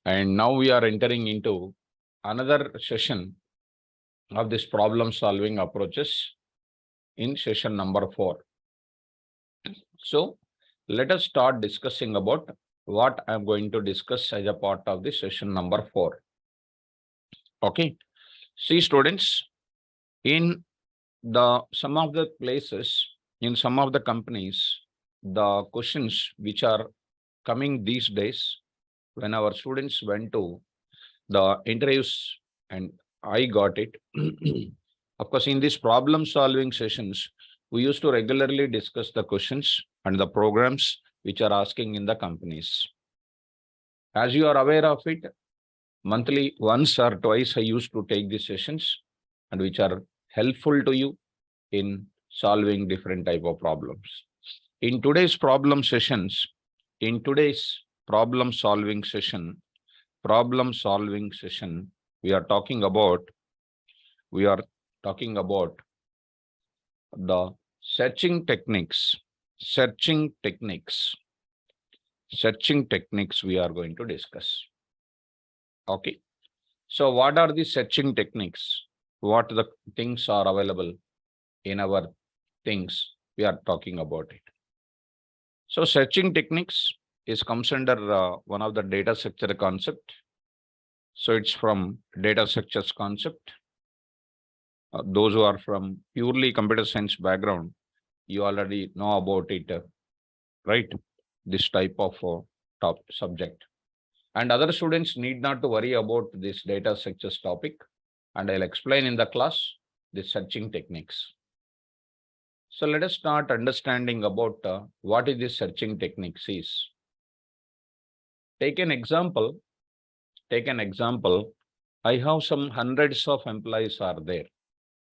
And now we are entering into another session of this problem solving approaches in session number 4. So let us start discussing about what I'm going to discuss as a part of the session number 4. Okay. See, students, in some of the places, in some of the companies, the questions which are coming these days, when our students went to the interviews and I got it. Of course, in these problem solving sessions, we used to regularly discuss the questions and the programs which are asking in the companies. As you are aware of it, monthly once or twice I used to take these sessions and which are helpful to you in solving different type of problems. In today's problem solving session, we are talking about the searching techniques we are going to discuss. Okay. So what are the searching techniques? What the things are available in our things? We are talking about it. So searching techniques comes under one of the data structure concept. So it's from data structures concept. Those who are from purely computer science background, you already know about it, right? This type of subject. And other students need not to worry about this data structures topic. And I'll explain in the class the searching techniques. So let us start understanding about what is this searching techniques is. Take an example. I have some hundreds of employees are there.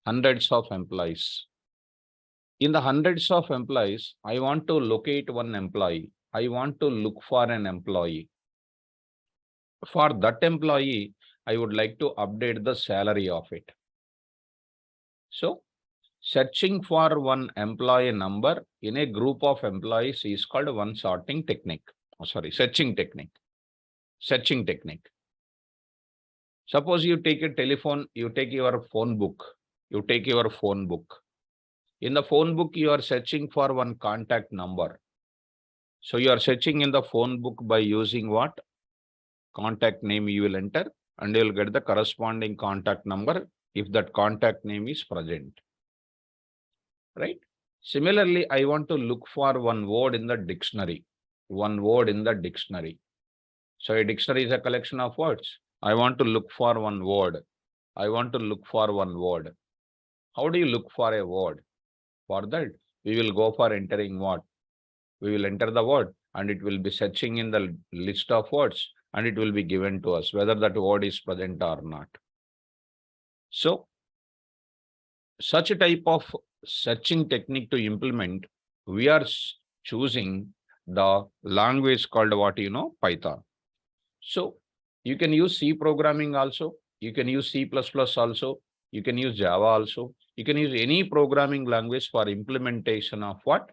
Hundreds of employees. In the hundreds of employees, I want to locate one employee. I want to look for an employee. For that employee, I would like to update the salary of it. So, searching for one employee number in a group of employees is called one searching technique. Suppose you take a telephone, you take your phone book. In the phone book, you are searching for one contact number. So you are searching in the phone book by using what? Contact name you will enter and you will get the corresponding contact number if that contact name is present. Right? Similarly, I want to look for one word in the dictionary. So a dictionary is a collection of words. I want to look for one word. How do you look for a word? For that, we will go for entering what? We will enter the word and it will be searching in the list of words and it will be given to us whether that word is present or not. So, such a type of searching technique to implement, we are choosing the language called what Python. So, you can use C programming also. You can use C++ also. You can use Java also. You can use any programming language for implementation of what?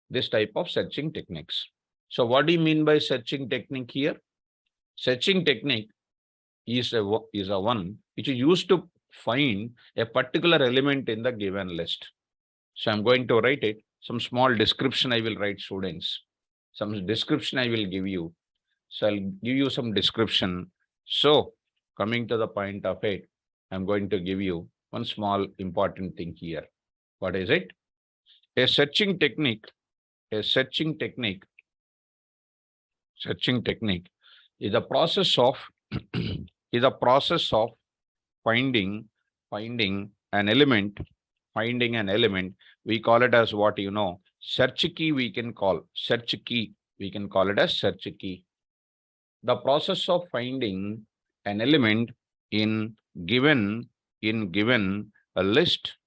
This type of searching techniques. So what do you mean by searching technique here? Searching technique is a one which is used to find a particular element in the given list. So I'm going to write it. Some small description I will write, students. Some description I will give you. So I'll give you some description. So coming to the point of it, I'm going to give you one small important thing here. What is it? A searching technique is a process of finding an element. We call it as what search key. We can call it as search key. The process of finding an element in given a list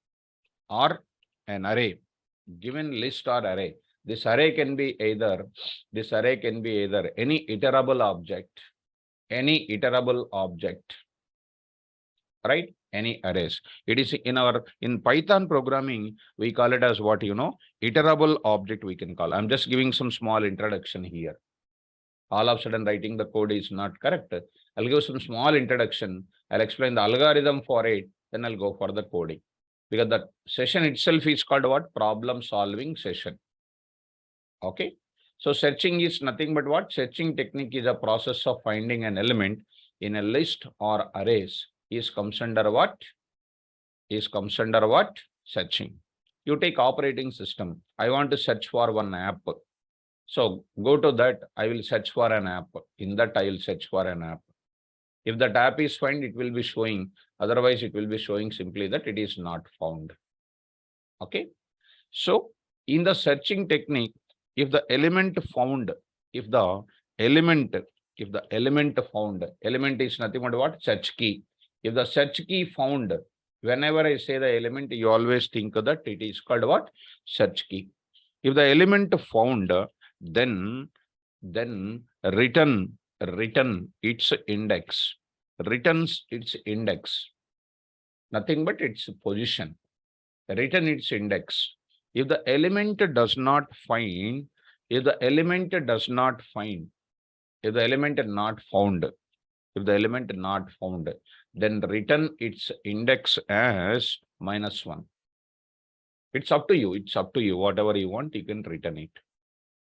or an array. Given list or array. This array can be either any iterable object, right? Any arrays. It is in Python programming, we call it as what iterable object we can call. I'm just giving some small introduction here. all of a sudden writing the code is not correct. I'll give some small introduction. I'll explain the algorithm for it. Then I'll go for the coding. Because the session itself is called what? Problem solving session. Okay. So searching is nothing but what? Searching technique is a process of finding an element in a list or arrays. Is comes under what? Is comes under what? Searching. You take operating system. I want to search for one app. So go to that. I will search for an app. In that, I will search for an app. If that app is found, it will be showing. Otherwise, it will be showing simply that it is not found. Okay. So in the searching technique, if the element found, if the element found, element is nothing but what? Search key. If the search key found, whenever I say the element, you always think that it is called what? Search key. If the element found, then return its index, returns its index, nothing but its position, return its index. If the element does not find, if the element not found, then return its index as -1. It's up to you. It's up to you. Whatever you want, you can return it.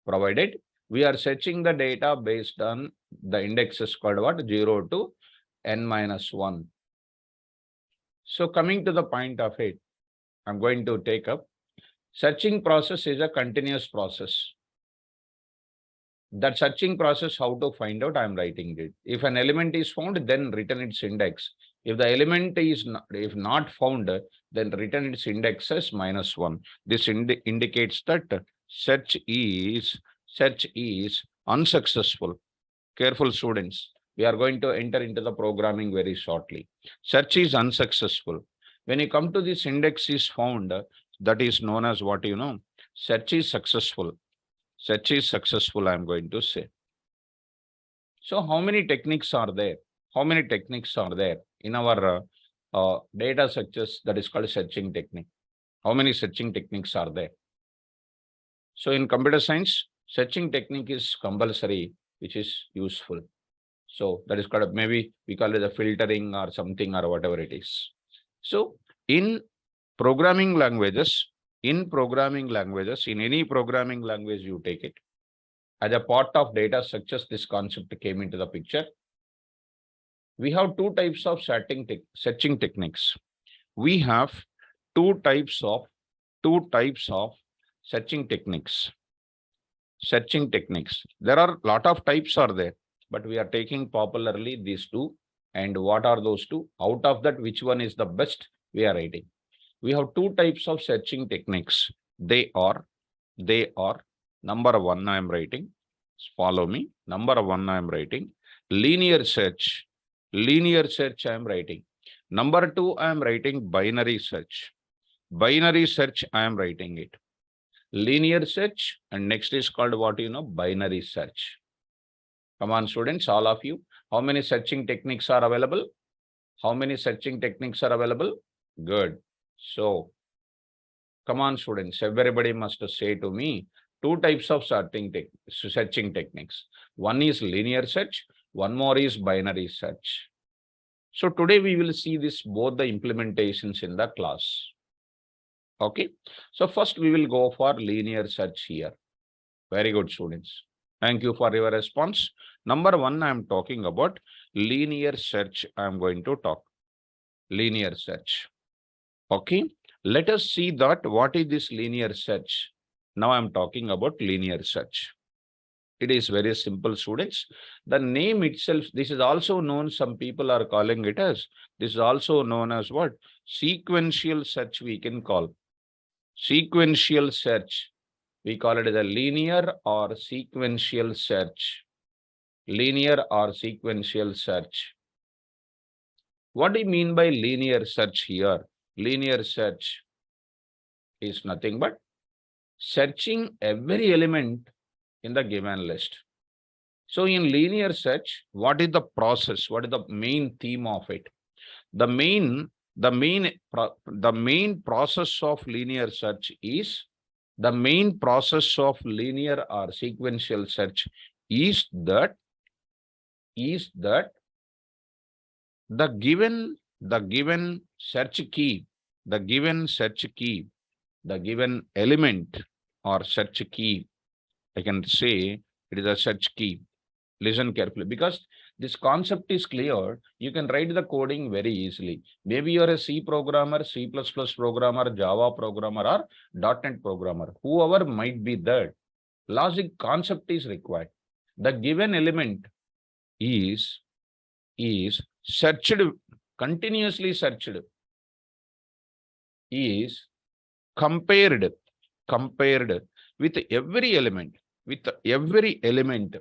Provided we are searching the data based on the indexes called what? 0 to n-1. So coming to the point of it, I'm going to take up. Searching process is a continuous process. That searching process, how to find out, I'm writing it. If an element is found, then return its index. If the element is not found, then return its index as -1. This indicates that search is unsuccessful. Careful students. We are going to enter into the programming very shortly. Search is unsuccessful. When you come to this index is found, that is known as what you know. Search is successful. Search is successful, I'm going to say. So how many techniques are there? How many techniques are there in our data structures that is called searching technique? How many searching techniques are there? So in computer science, searching technique is compulsory, which is useful. So that is called, maybe we call it the filtering or something or whatever it is. So in programming languages, in any programming language you take it, as a part of data structures, this concept came into the picture. We have two types of searching techniques. We have two types of searching techniques. There are a lot of types are there, but we are taking popularly these two. And what are those two? Out of that, which one is the best? We are writing. We have two types of searching techniques. They are number one, I am writing. Follow me. Number one, I am writing. Linear search. I am writing. Number two, I am writing binary search. I am writing it. Linear search, and next is called what you know? Binary search. Come on, students, all of you. How many searching techniques are available? Good. So, come on, students, everybody must say to me, two types of searching techniques. One is linear search, one more is binary search. So today we will see both the implementations in the class. Okay. So first we will go for linear search here. Very good, students. Thank you for your response. Number one, I am talking about linear search. I am going to talk. Linear search. Okay. Let us see that what is this linear search. Now I am talking about linear search. It is very simple, students. The name itself, this is also known, some people are calling it as, this is also known as what? Sequential search we can call. Sequential search. We call it as a linear or sequential search. Linear or sequential search. What do you mean by linear search here? Linear search is nothing but searching every element in the given list. So in linear search, what is the process? What is the main theme of it? The main process of linear search is, the main process of linear or sequential search is that the given search key, the given element or search key, I can say it is a search key. Listen carefully, because this concept is clear. You can write the coding very easily. Maybe you're a C programmer, C++ programmer, Java programmer, or .NET programmer, whoever might be that. Logic concept is required. The given element is searched, continuously searched, is compared with every element, with every element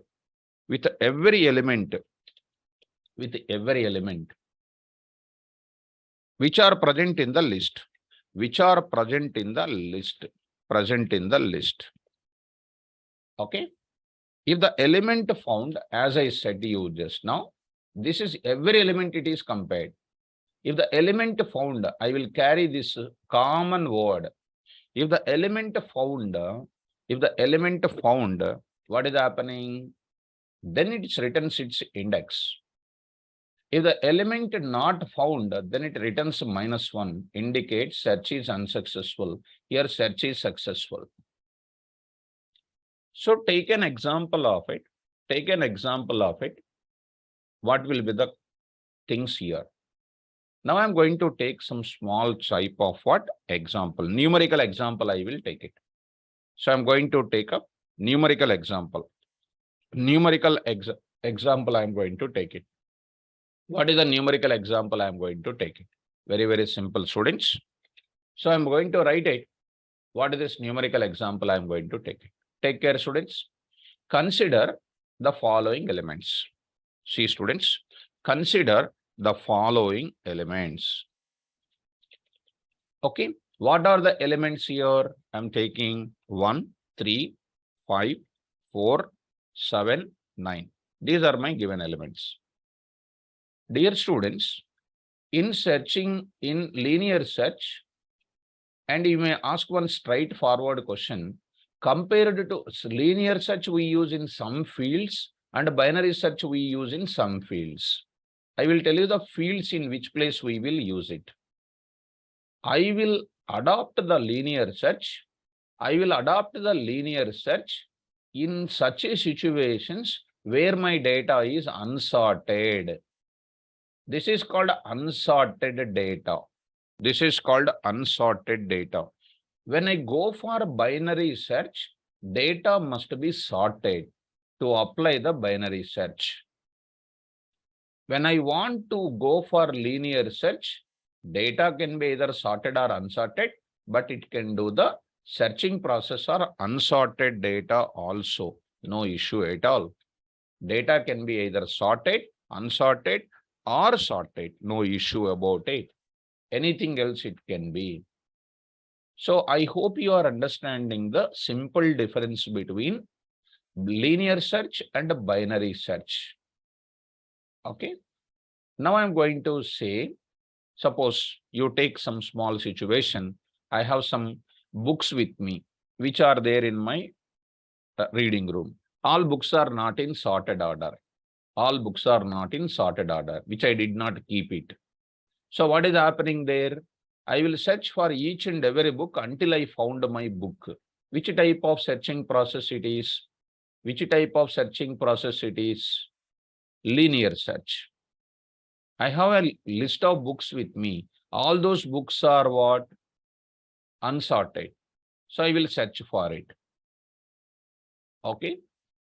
which are present in the list, present in the list. Okay. If the element found, as I said to you just now, this is every element it is compared. If the element found, I will carry this common word. If the element found, what is happening? Then it returns its index. If the element not found, then it returns -1, indicates search is unsuccessful. Here search is successful. So take an example of it. What will be the things here? Now I'm going to take some small type of what? Example. Numerical example I will take it. So I'm going to take a numerical example. Example I'm going to take it. What is the numerical example I'm going to take it? Very, very simple, students. So I'm going to write it. What is this numerical example I'm going to take it? Take care, students. Consider the following elements. See, students, consider the following elements. Okay, what are the elements here? I'm taking 1, 3, 5, 4, 7, 9. These are my given elements. Dear students, in searching in linear search, and you may ask one straightforward question, compared to linear search we use in some fields and binary search we use in some fields. I will tell you the fields in which place we will use it. I will adopt the linear search. In such a situations where my data is unsorted. This is called unsorted data. When I go for binary search, data must be sorted to apply the binary search. When I want to go for linear search, data can be either sorted or unsorted, but it can do the searching process or unsorted data also. No issue at all. Data can be either sorted, unsorted, or sorted. No issue about it. Anything else it can be. So I hope you are understanding the simple difference between linear search and binary search. Okay. Now I'm going to say, suppose you take some small situation. I have some books with me, which are there in my reading room. All books are not in sorted order. Which I did not keep it. So what is happening there? I will search for each and every book until I found my book. Which type of searching process it is? Linear search. I have a list of books with me. All those books are what? Unsorted. So I will search for it. Okay.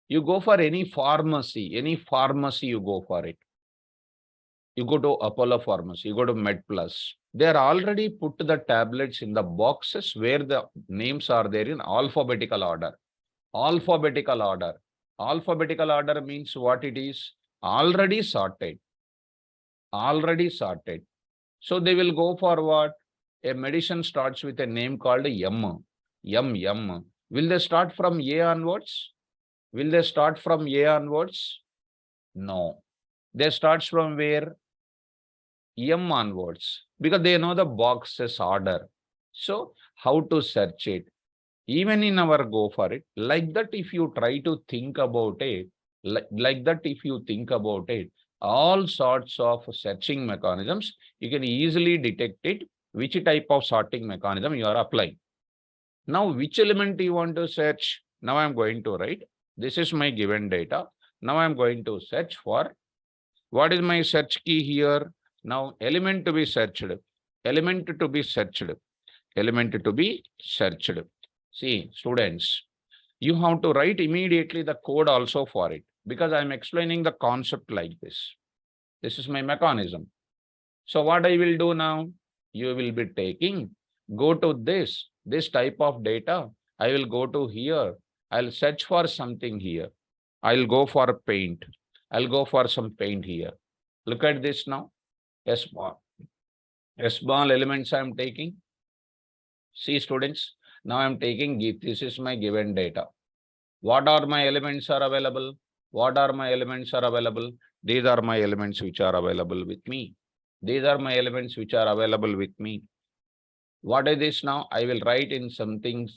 You go for any pharmacy you go for it. You go to Apollo Pharmacy, you go to MedPlus. They are already put the tablets in the boxes where the names are there in alphabetical order. Alphabetical order means what it is? Already sorted. So they will go for what? A medicine starts with a name called M. Will they start from A onwards? No. They start from where? M onwards, because they know the boxes order. So how to search it? Even in our go for it, like that, if you try to think about it, Like that, if you think about it, all sorts of searching mechanisms, you can easily detect it, which type of sorting mechanism you are applying. Now, which element you want to search? Now I'm going to write, this is my given data. Now I'm going to search for, what is my search key here? Now element to be searched, element to be searched, element to be searched. See, students, you have to write immediately the code also for it, because I'm explaining the concept like this. This is my mechanism. So what I will do now, you will be taking, go to this type of data. I will go to here. I'll search for something here. I'll go for paint. I'll go for some paint here. Look at this now. S-ball elements I'm taking. See, students, now I'm taking, this is my given data. What are my elements are available? What are my elements are available? These are my elements which are available with me. These are my elements which are available with me. What is this now? I will write in something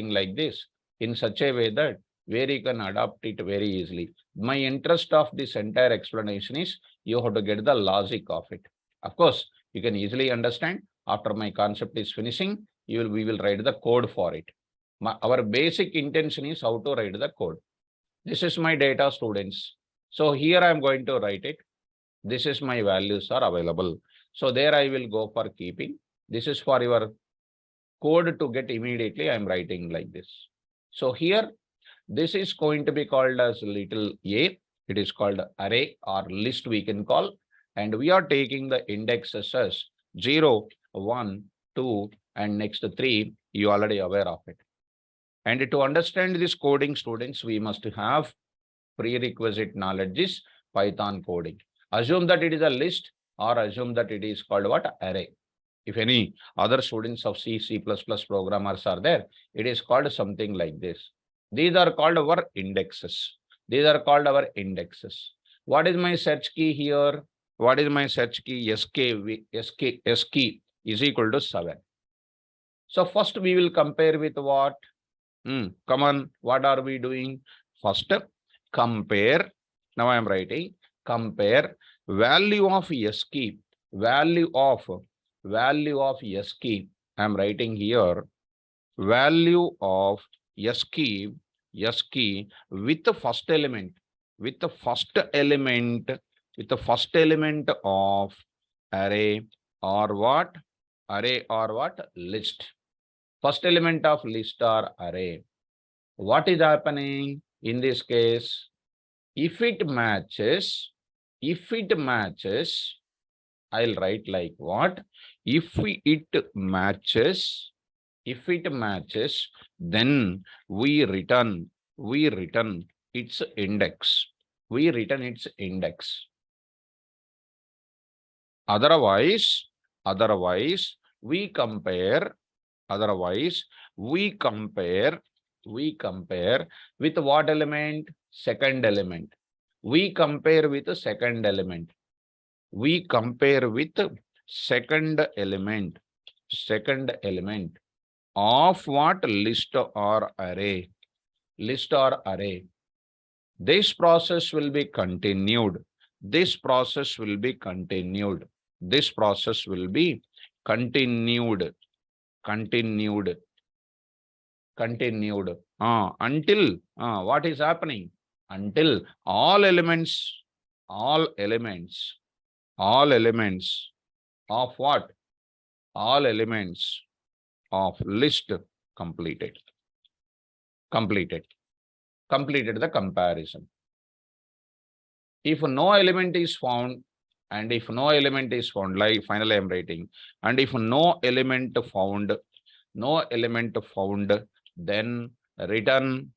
like this, in such a way that where you can adopt it very easily. My interest of this entire explanation is you have to get the logic of it. Of course, you can easily understand after my concept is finishing, we will write the code for it. Our basic intention is how to write the code. This is my data, students. So here I am going to write it. This is my values are available. So there I will go for keeping. This is for your code to get immediately. I am writing like this. So here, this is going to be called as little a. It is called array or list we can call. And we are taking the indexes as 0, 1, 2, and next 3. You already aware of it. And to understand this coding, students, we must have prerequisite knowledge is Python coding. Assume that it is a list or assume that it is called what? Array. If any other students of C, C++ programmers are there, it is called something like this. These are called our indexes. These are called our indexes. What is my search key here? What is my search key? S key is equal to 7. So first we will compare with what? Come on, what are we doing? First, compare. Now I am writing compare value of S key, value of S key. I am writing here value of S key with the first element, with the first element of array or what? Array or what? List. First element of list or array. What is happening in this case? If it matches, I'll write like what? If it matches, then we return its index. We return its index. Otherwise, we compare with what element? Second element. We compare with the second element. We compare with second element of what? List or array. List or array. This process will be continued. This process will be continued. This process will be continued. Continued. Until what is happening? Until all elements of what? All elements of list completed the comparison. If no element is found, and if no element is found, like finally I'm writing, and if no element found, then return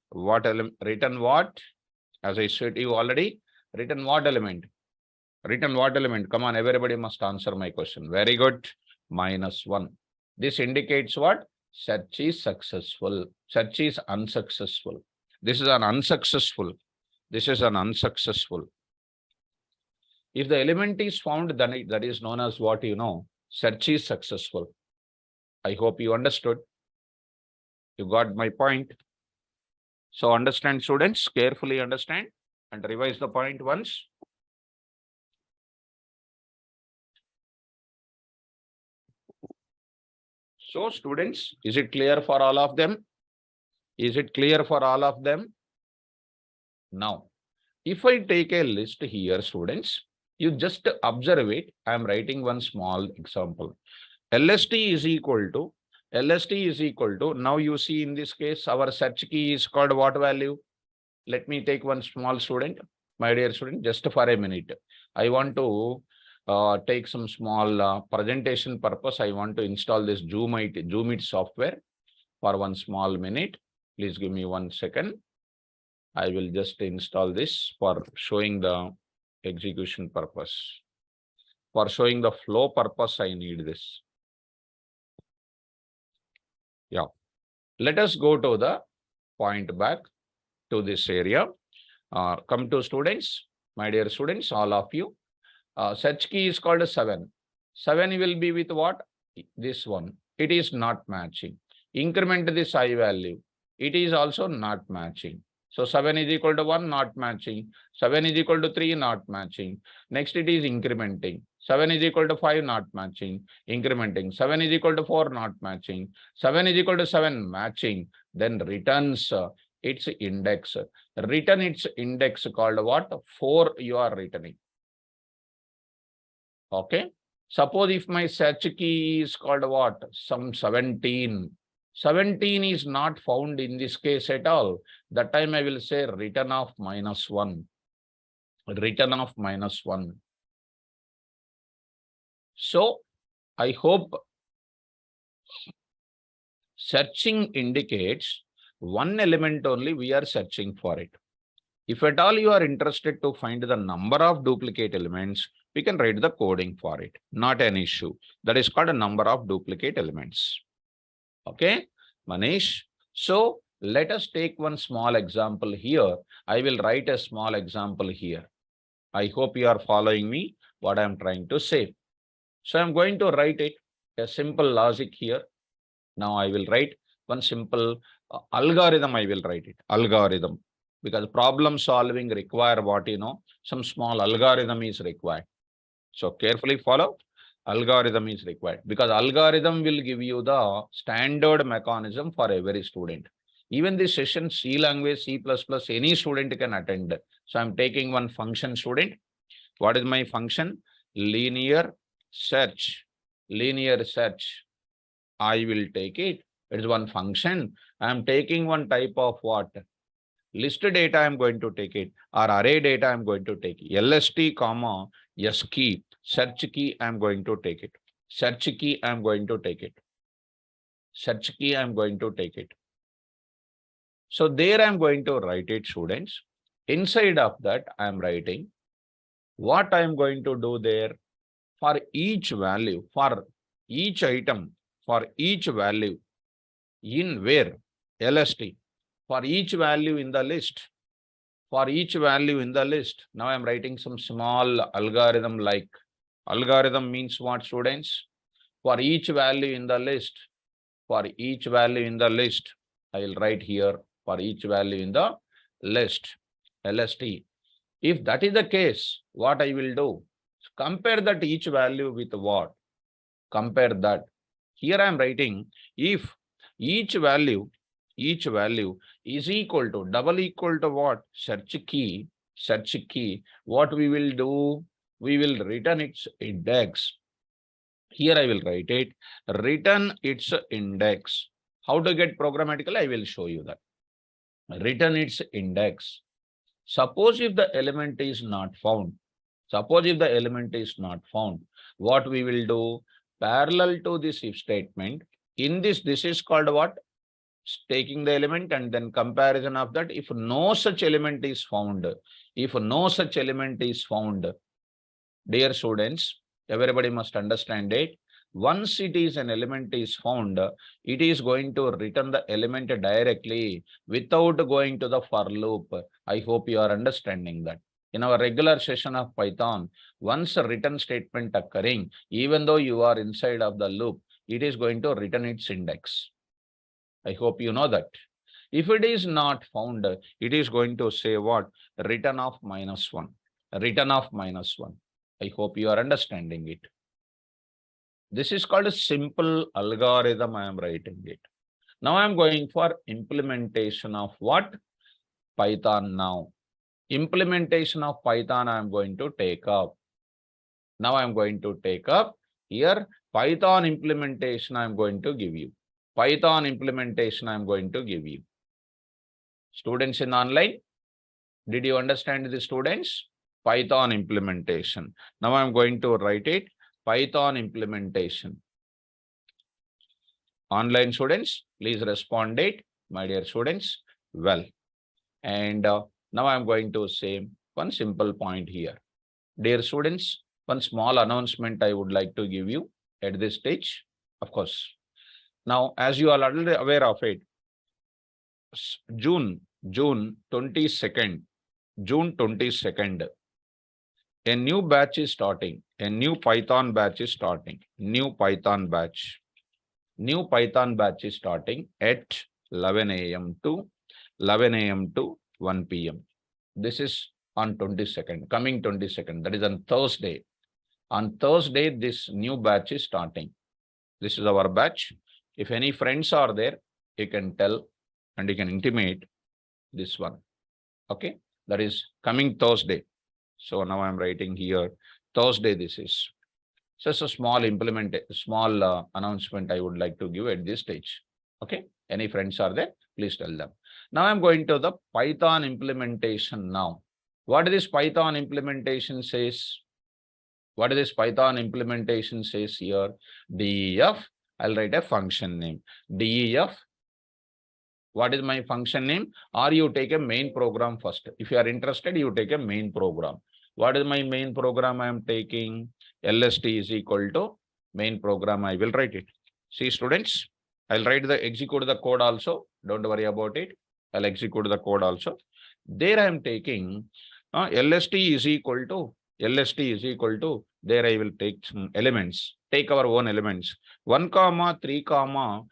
what element? Return what? As I said to you already, return what element? Return what element? Come on, everybody must answer my question. Very good. -1. This indicates what? Search is successful. Search is unsuccessful. This is an unsuccessful. This is an unsuccessful. If the element is found, then that is known as what? Search is successful. I hope you understood. You got my point. So understand, students, carefully understand and revise the point once. So students, is it clear for all of them? Is it clear for all of them? Now, if I take a list here, students, you just observe it. I am writing one small example. LST is equal to, now you see in this case, our search key is called what value? Let me take one small student, my dear student, just for a minute. I want to take some small presentation purpose. I want to install this Zoom It software for one small minute. Please give me 1 second. I will just install this for showing the execution purpose. For showing the flow purpose, I need this. Yeah. Let us go to the point back to this area. Come to students, my dear students, all of you. Search key is called 7. 7 will be with what? This one. It is not matching. Increment this I value. It is also not matching. So 7 is equal to 1, not matching. 7 is equal to 3, not matching. Next it is incrementing. 7 is equal to 5, not matching. Incrementing. 7 is equal to 4, not matching. 7 is equal to 7, matching. Then returns its index. Return its index called what? 4 you are returning. Okay. Suppose if my search key is called what? Some 17. 17 is not found in this case at all. That time I will say return of -1. Return of -1. So I hope searching indicates one element only we are searching for it. If at all you are interested to find the number of duplicate elements, we can write the coding for it. Not an issue. That is called a number of duplicate elements. Okay, Manish. So let us take one small example here. I will write a small example here. I hope you are following me, what I am trying to say. So I'm going to write it, a simple logic here. Now I will write one simple algorithm. I will write it, algorithm. Because problem solving require what, some small algorithm is required. So carefully follow. Algorithm is required because algorithm will give you the standard mechanism for every student. Even this session, C language, C++, any student can attend. So I'm taking one function, student. What is my function? Linear search. Linear search. I will take it. It is one function. I'm taking one type of what? List data I'm going to take it, or array data I'm going to take it. LST comma S key, search key I'm going to take it. Search key I'm going to take it. Search key I'm going to take it. So there I'm going to write it, students. Inside of that I'm writing what I'm going to do there. For each value, for each item, for each value, in where? LST. For each value in the list. For each value in the list. Now I'm writing some small algorithm like, algorithm means what, students? For each value in the list, for each value in the list, I will write here for each value in the list, LST. If that is the case, what I will do? Compare that each value with what? Compare that. Here I am writing if each value is equal to, double equal to what? Search key, what we will do? We will return its index. Here I will write it, return its index. How to get programmatically? I will show you that. Return its index. Suppose if the element is not found, what we will do? Parallel to this if statement, in this is called what? Taking the element and then comparison of that. If no such element is found, dear students, everybody must understand it. Once it is an element is found, it is going to return the element directly without going to the for loop. I hope you are understanding that. In our regular session of Python, once a return statement occurring, even though you are inside of the loop, it is going to return its index. I hope you know that. If it is not found, it is going to say what? Return of -1. Return of -1. I hope you are understanding it. This is called a simple algorithm. I am writing it. Now I am going for implementation of what? Python now. Implementation of Python I am going to take up. Now I am going to take up here Python implementation I am going to give you. Python implementation I am going to give you. Students in online, did you understand the students? Python implementation. Now I am going to write it. Python implementation. Online students, please respond it, my dear students. Well, and now I am going to say one simple point here. Dear students, one small announcement I would like to give you at this stage. Of course, now as you are already aware of it, June 22nd, a new batch is starting. A new Python batch is starting. New Python batch is starting at 11 a.m. to 1 p.m. This is on 22nd, coming 22nd. That is on Thursday. On Thursday, this new batch is starting. This is our batch. If any friends are there, you can tell and you can intimate this one. Okay, that is coming Thursday. So now I'm writing here Thursday. This is just a small announcement I would like to give at this stage. Okay, any friends are there? Please tell them. Now I'm going to the Python implementation now. What this Python implementation says? What this Python implementation says here? DEF. I'll write a function name. DEF. What is my function name? Or you take a main program first. If you are interested, you take a main program. What is my main program I am taking? LST is equal to main program. I will write it. See, students, I'll execute the code also. Don't worry about it. I'll execute the code also. There I am taking LST is equal to, there I will take some elements. Take our own elements. 1, 3, 5,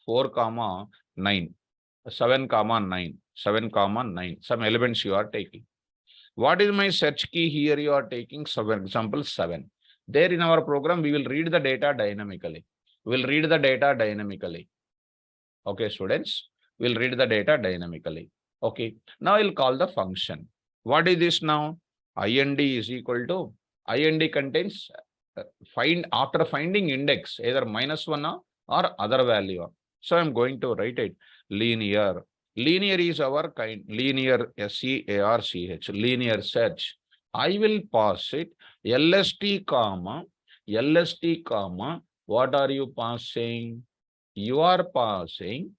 4, 9, 7, 9, 7, 9. Some elements you are taking. What is my search key here? You are taking, for example, 7. There in our program, we will read the data dynamically. Okay, students, we'll read the data dynamically. Okay, now I'll call the function. What is this now? IND is equal to, IND contains after finding index, either -1 or other value. So I'm going to write it linear. Linear is our kind, linear SEARCH, linear search. I will pass it LST, what are you passing? You are passing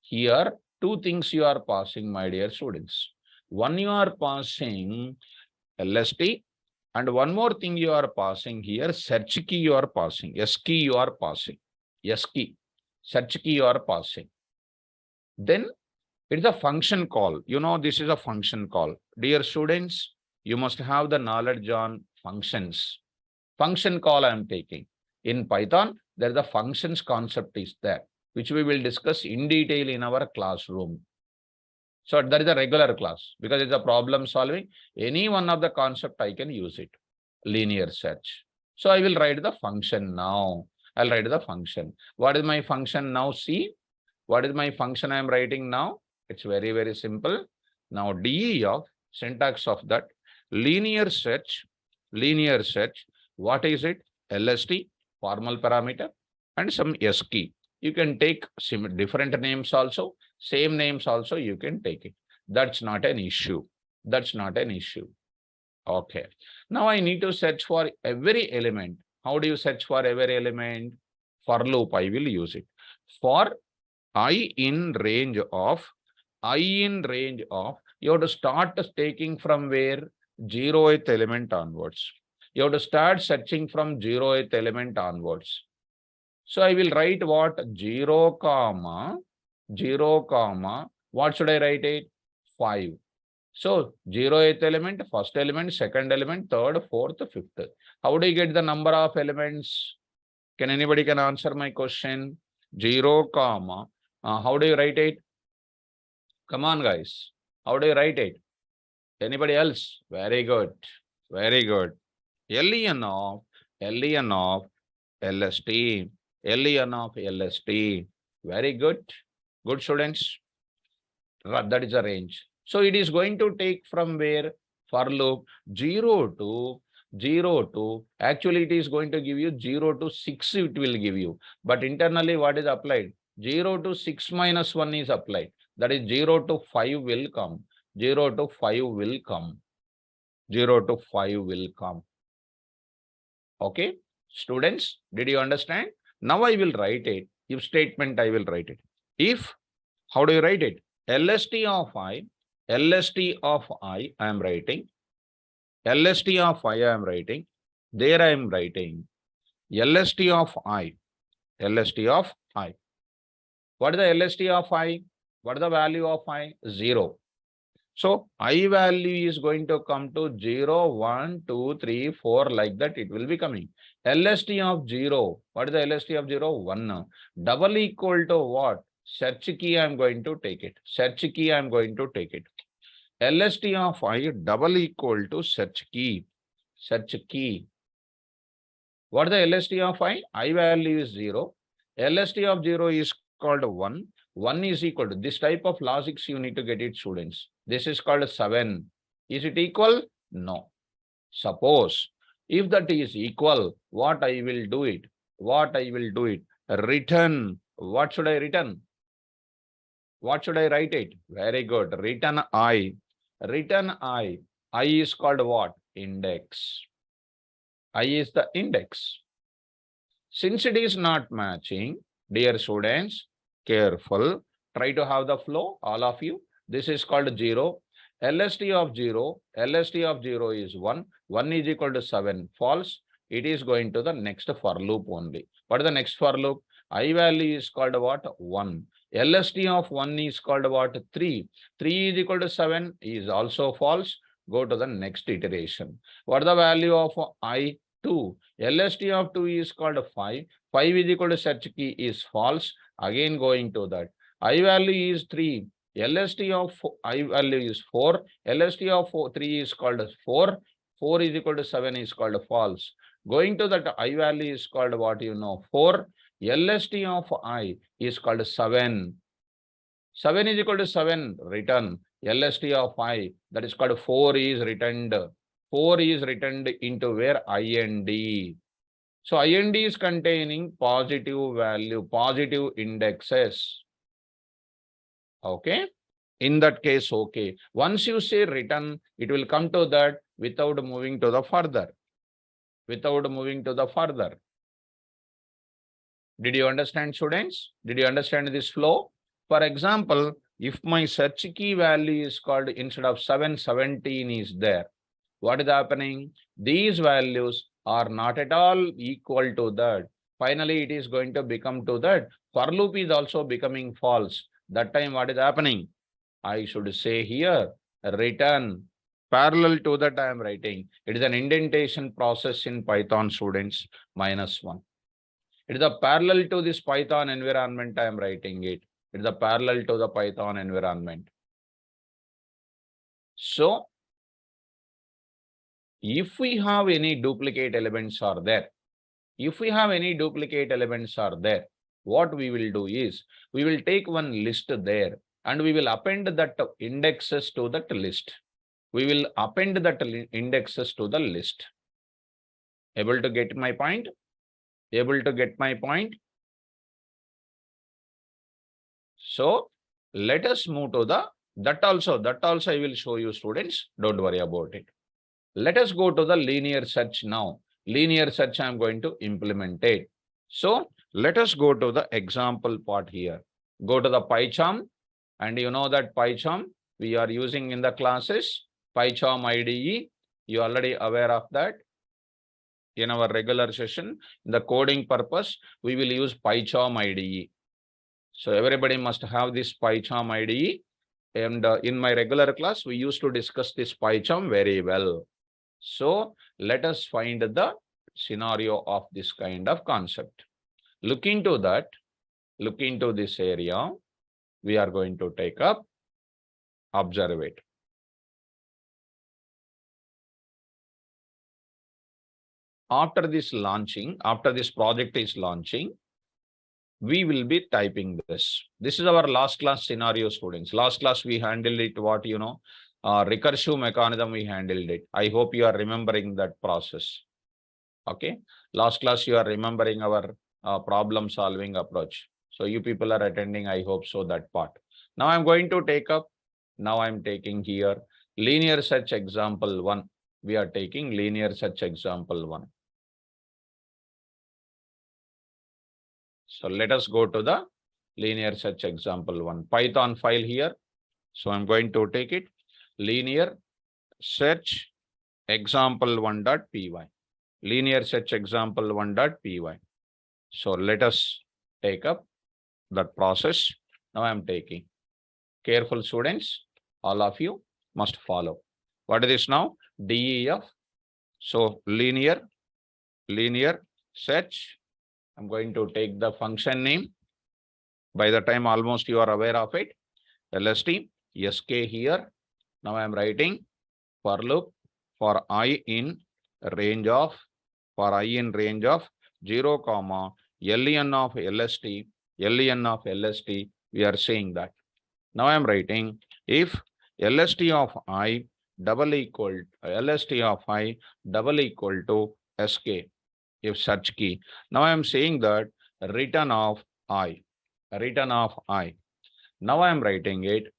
here two things you are passing, my dear students. One, you are passing LST, and one more thing you are passing here, search key you are passing, S key you are passing, S key, search key you are passing. Then it is a function call. You know, this is a function call. Dear students, you must have the knowledge on functions. Function call I am taking. In Python, there is a functions concept is there, which we will discuss in detail in our classroom. So that is a regular class because it's a problem solving. Any one of the concept I can use it. Linear search. So I will write the function now. I'll write the function. What is my function now? See, what is my function I am writing now? It's very, very simple. Now DEF, syntax of that, linear search. What is it? LST, formal parameter, and some S key. You can take some different names also, same names also you can take it. That's not an issue. Okay. Now I need to search for every element. How do you search for every element? For loop, I will use it. For I in range of, you have to start taking from where? 0th element onwards. You have to start searching from 0th element onwards. So I will write what? 0, what should I write it? 5. So 0th element, first element, second element, third, fourth, fifth. How do you get the number of elements? Can anybody answer my question? 0, how do you write it? Come on, guys. How do you write it? Anybody else? Very good. Very good. LEN of LEN of LST. LEN of LST. Very good. Good students. That is a range. So it is going to take from where? For loop 0 to actually it is going to give you 0 to 6 it will give you. But internally what is applied? 0 to 6 minus 1 is applied. That is 0 to 5 will come. 0 to 5 will come. 0 to 5 will come. Okay. Students, did you understand? Now I will write it. If statement I will write it. If, how do you write it? LST of I am writing. LST of I am writing. There I am writing. LST of I. LST of I. What is the LST of I? What is the value of I? 0. So I value is going to come to 0, 1, 2, 3, 4, like that it will be coming. LST of 0. What is the LST of 0? 1. Double equal to what? Search key I am going to take it. Search key I am going to take it. LST of I double equal to search key. Search key. What is the LST of I? I value is 0. LST of 0 is called 1. 1 is equal to this type of logics you need to get it, students. This is called 7. Is it equal? No. Suppose if that is equal, what I will do it? What I will do it? Return. What should I return? What should I write it? Very good. Return I. Return I. I is called what? Index. I is the index. Since it is not matching, dear students, careful. Try to have the flow, all of you. This is called 0. LST of 0. LST of 0 is 1. 1 is equal to 7. False. It is going to the next for loop only. What is the next for loop? I value is called what? 1. LST of 1 is called what? 3. 3 is equal to 7 is also false. Go to the next iteration. What is the value of I? 2. LST of 2 is called 5. 5 is equal to search key is false. Again going to that. I value is 3. LST of I value is 4. LST of 3 is called 4. 4 is equal to 7 is called false. Going to that I value is called what you know 4. LST of I is called 7. 7 is equal to 7 return. LST of I that is called 4 is returned. 4 is returned into where IND. So IND is containing positive value, positive indexes. Okay. In that case, okay. Once you say return, it will come to that without moving to the further. Without moving to the further. Did you understand, students? Did you understand this flow? For example, if my search key value is called instead of 717 is there. What is happening? These values are not at all equal to that. Finally, it is going to become to that. For loop is also becoming false. That time, what is happening? I should say here, return. Parallel to that, I am writing. It is an indentation process in Python, students, -1. It is a parallel to this Python environment, I am writing it. It is a parallel to the Python environment. So, if we have any duplicate elements are there, what we will do is, we will take one list there and we will append that indexes to that list. We will append that indexes to the list. Able to get my point? Able to get my point? So, let us move to the, that also I will show you, students. Don't worry about it. Let us go to the linear search now. Linear search I am going to implement it. So let us go to the example part here. Go to the PyCharm, and you know that PyCharm we are using in the classes. PyCharm IDE, you are already aware of that. In our regular session, in the coding purpose, we will use PyCharm IDE. So everybody must have this PyCharm IDE. And in my regular class, we used to discuss this PyCharm very well. So let us find the scenario of this kind of concept. Look into that, look into this area. We are going to take up. Observe it. After this project is launching, we will be typing this. This is our last class scenario, students. Last class we handled it, recursive mechanism we handled it. I hope you are remembering that process. Okay. Last class you are remembering our problem solving approach. So you people are attending, I hope so, that part. Now I'm going to take up, now I'm taking here linear search example 1. We are taking linear search example 1. So let us go to the linear search example 1. Python file here. So I'm going to take it linear search example1.py. Linear search example1.py. So let us take up that process. Now I'm taking. Careful students, all of you must follow. What is this now? DEF. So linear search. I'm going to take the function name. By the time almost you are aware of it. LST, SK here. Now I'm writing for loop for I in range of 0, comma, len of LST, we are saying that. Now I'm writing if LST of I double equal to SK, if such key. Now I'm saying that return of I. Now I'm writing it.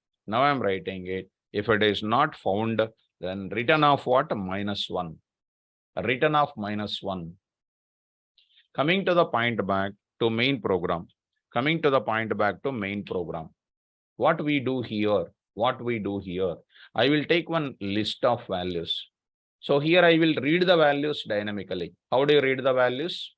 If it is not found, then return of what? -1. Return of -1. Coming to the point back to main program. What we do here? I will take one list of values. So here I will read the values dynamically. How do you read the values?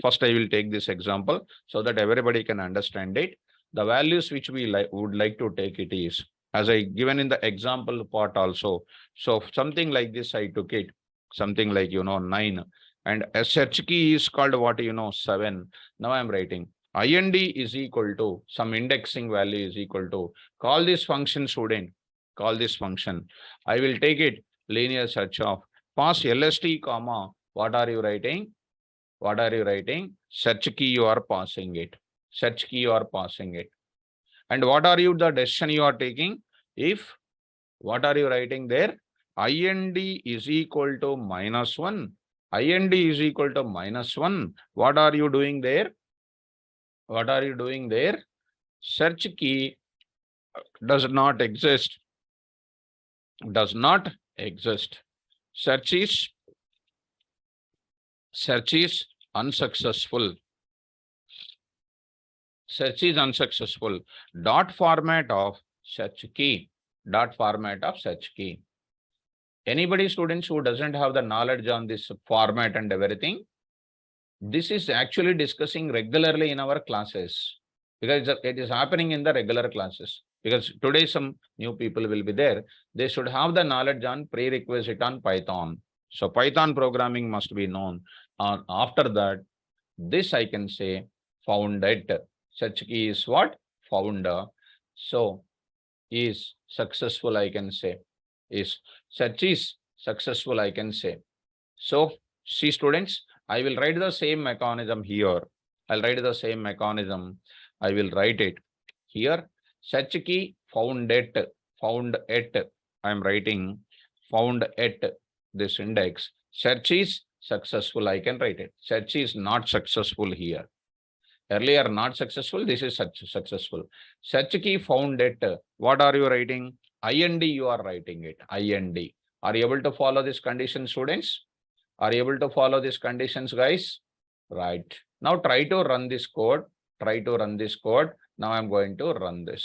First, I will take this example so that everybody can understand it. The values which we would like to take it is, as I given in the example part also. So something like this, I took it, something like, 9. And a search key is called what, 7. Now I'm writing IND is equal to some indexing value is equal to, call this function, student, call this function. I will take it linear search of, pass LST, comma, what are you writing? Search key you are passing it. And what are you, the decision you are taking? If, what are you writing there? IND is equal to -1. IND is equal to -1. What are you doing there? Search key does not exist. Search is unsuccessful. Dot format of search key. Anybody, students, who doesn't have the knowledge on this format and everything, this is actually discussing regularly in our classes, because it is happening in the regular classes. Because today some new people will be there. They should have the knowledge on prerequisite on Python. So Python programming must be known. After that, this I can say found it. Search key is what? Found. So is successful, I can say. Search is successful, I can say. So see, students, I will write the same mechanism here. I will write it here. Search key found it. I am writing found at this index. Search is successful, I can write it. Search is not successful here. Earlier not successful, this is successful. Search key found it. What are you writing? IND you are writing it. IND. Are you able to follow this condition, students? Are you able to follow these conditions, guys? Right. Now try to run this code. Now I'm going to run this.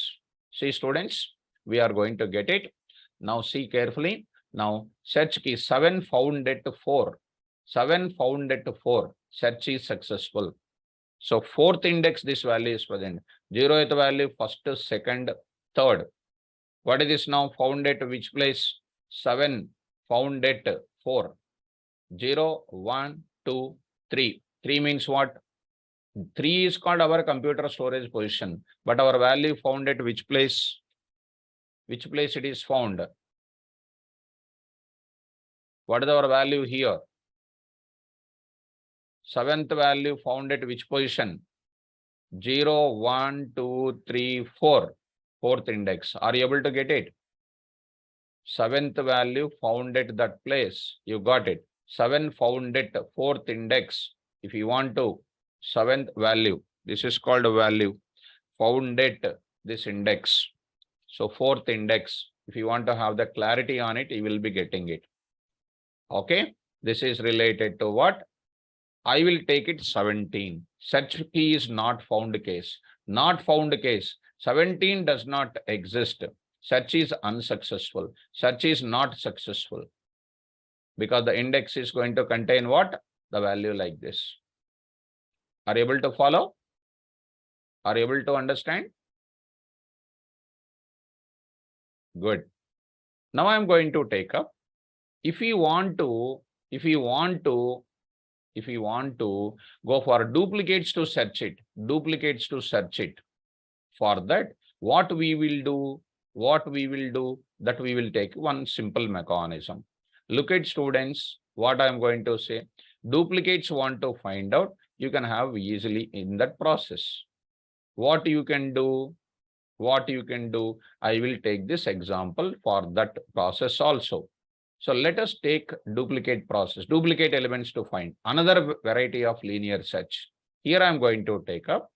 See, students, we are going to get it. Now see carefully. Now search key 7 found at 4. Search is successful. So fourth index, this value is present. 0th value, first, second, third. What is this now? Found at which place? 7 found at 4. 0, 1, 2, 3. 3 means what? 3 is called our computer storage position. But our value found at which place? Which place it is found? What is our value here? 7th value found at which position? 0, 1, 2, 3, 4. 4th index. Are you able to get it? 7th value found at that place. You got it. 7 found at 4th index. If you want to, 7th value. This is called a value. Found at this index. So 4th index. If you want to have the clarity on it, you will be getting it. Okay. This is related to what? I will take it 17. Search key is not found case. Not found case. 17 does not exist. Search is unsuccessful. Search is not successful. Because the index is going to contain what? The value like this. Are you able to follow? Are you able to understand? Good. Now I am going to take up. If you want to go for duplicates to search it, for that, what we will do, that we will take one simple mechanism. Look at students, what I am going to say. Duplicates want to find out, you can have easily in that process. What you can do, I will take this example for that process also. So let us take duplicate process, duplicate elements to find another variety of linear search. Here I am going to take up,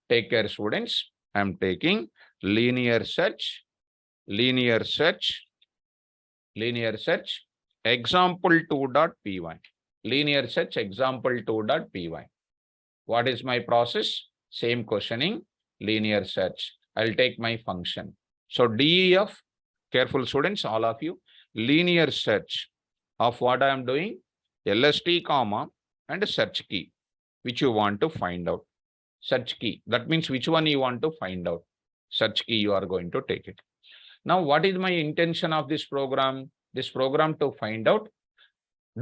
take care students, I am taking linear search, example2.py, linear search example2.py. What is my process? Same questioning, linear search. I'll take my function. So DEF, careful students, all of you, linear search of what I am doing, LST comma and search key, which you want to find out. Search key, that means which one you want to find out. Search key, you are going to take it. Now, what is my intention of this program? This program to find out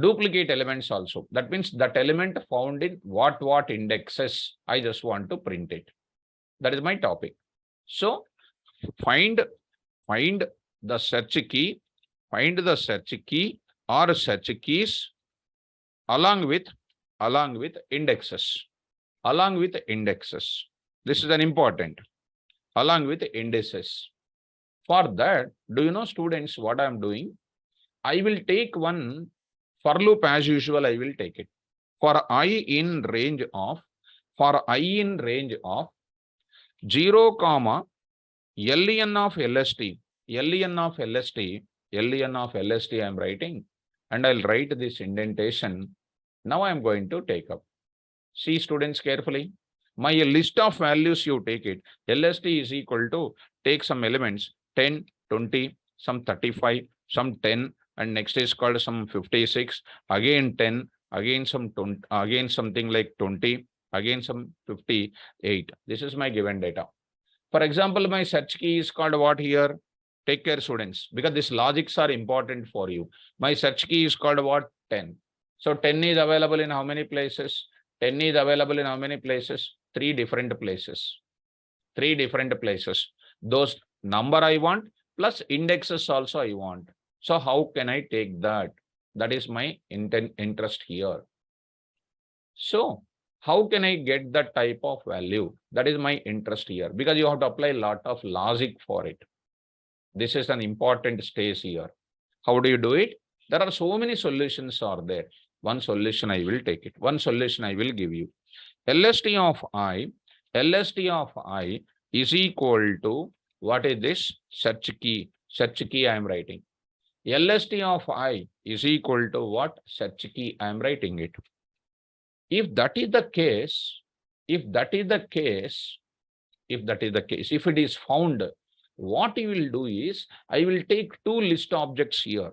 duplicate elements also. That means that element found in what indexes, I just want to print it. That is my topic. So find the search key, or search keys along with indexes. This is an important, along with indices. For that, do you know students what I am doing? I will take one for loop as usual, I will take it. For I in range of 0, comma, len of LST, I am writing, and I'll write this indentation. Now I am going to take up. See students carefully. My list of values you take it. LST is equal to take some elements 10, 20, some 35, some 10, and next is called some 56, again 10, again some 20, again something like 20, again some 58. This is my given data. For example, my search key is called what here? Take care students, because these logics are important for you. My search key is called what? 10. So 10 is available in how many places? 10 is available in how many places? 3 different places. 3 different places. Those number I want plus indexes also I want. So how can I take that? That is my interest here. So how can I get that type of value? That is my interest here, because you have to apply a lot of logic for it. This is an important stage here. How do you do it? There are so many solutions are there. One solution I will take it. One solution I will give you. LST of I is equal to, what is this? Search key. Search key I am writing. LST of I is equal to what? Search key I am writing it. If that is the case, if it is found, what you will do is, I will take 2 list objects here.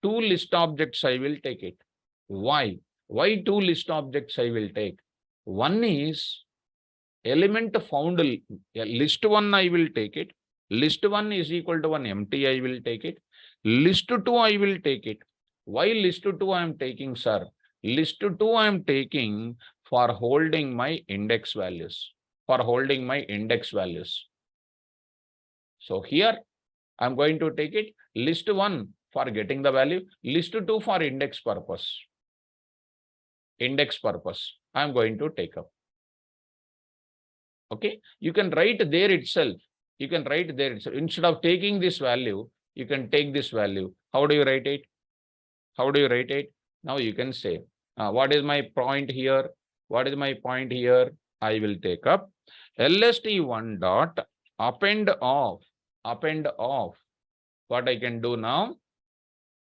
2 list objects I will take it. Why? Why 2 list objects I will take? One is element found, list 1 I will take it. List 1 is equal to 1 empty, I will take it. List 2 I will take it. Why list 2 I am taking, sir? List 2 I am taking for holding my index values. So here I'm going to take it list 1 for getting the value, list 2 for index purpose. Index purpose, I'm going to take up. Okay, you can write there itself. You can write there itself. Instead of taking this value, you can take this value. How do you write it? How do you write it? Now you can say, what is my point here? What is my point here? I will take up LST1 dot append of. What I can do now?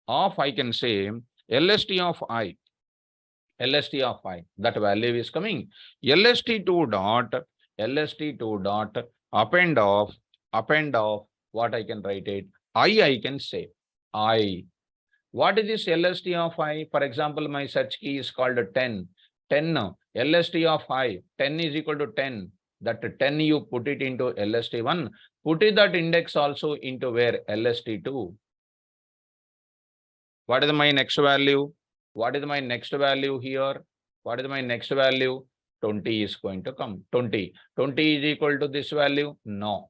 Of I can say LST of I. LST of I. That value is coming. LST2 dot append of what I can write it. I can say I. What is this LST of I? For example, my search key is called 10. 10 LST of I. 10 is equal to 10. That 10 you put it into LST1. Put it that index also into where? LST2. What is my next value? What is my next value here? What is my next value? 20 is going to come. 20. 20 is equal to this value? No.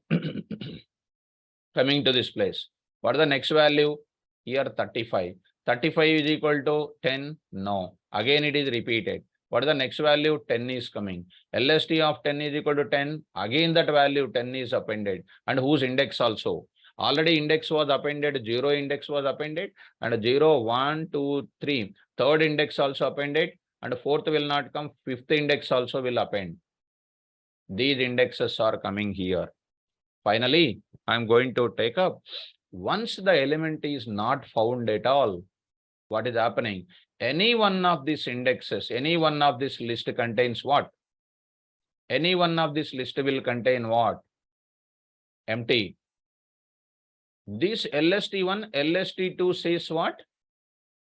Coming to this place. What is the next value? Here 35. 35 is equal to 10? No. Again it is repeated. What is the next value? 10 is coming. LST of 10 is equal to 10. Again that value 10 is appended. And whose index also? Already index was appended, 0 index was appended, and 0, 1, 2, 3. Third index also appended, and fourth will not come. Fifth index also will append. These indexes are coming here. Finally, I'm going to take up. Once the element is not found at all, what is happening? Any one of these indexes, any one of this list contains what? Any one of this list will contain what? Empty. This LST1, LST2 says what?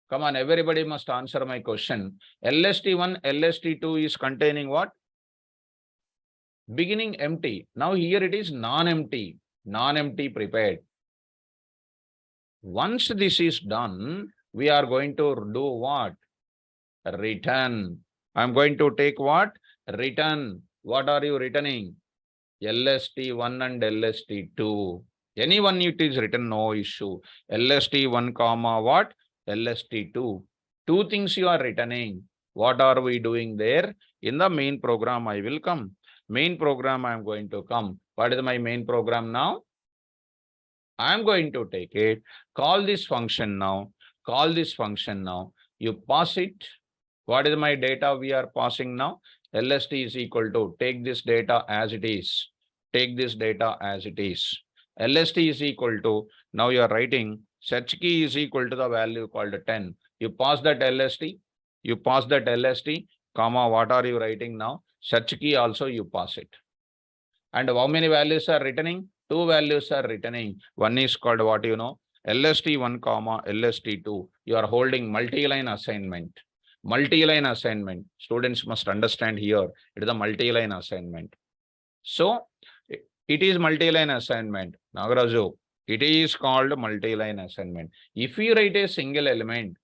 Come on, everybody must answer my question. LST1, LST2 is containing what? Beginning empty. Now here it is non-empty. Non-empty prepared. Once this is done, we are going to do what? Return. I'm going to take what? Return. What are you returning? LST1 and LST2. Anyone it is written, no issue. LST1 comma what? LST2. Two things you are returning. What are we doing there? In the main program, I will come. Main program, I am going to come. What is my main program now? I am going to take it. Call this function now. Call this function now. You pass it. What is my data we are passing now? LST is equal to take this data as it is. Take this data as it is. LST is equal to, now you are writing search key is equal to the value called 10. You pass that LST. You pass that LST, comma, what are you writing now? Search key also you pass it. And how many values are returning? Two values are returning. One is called what you know? LST1 comma LST2. You are holding multi-line assignment. Multi-line assignment. Students must understand here. It is a multi-line assignment. So it is multi-line assignment. Nagaraju, it is called multi-line assignment. If you write a single element,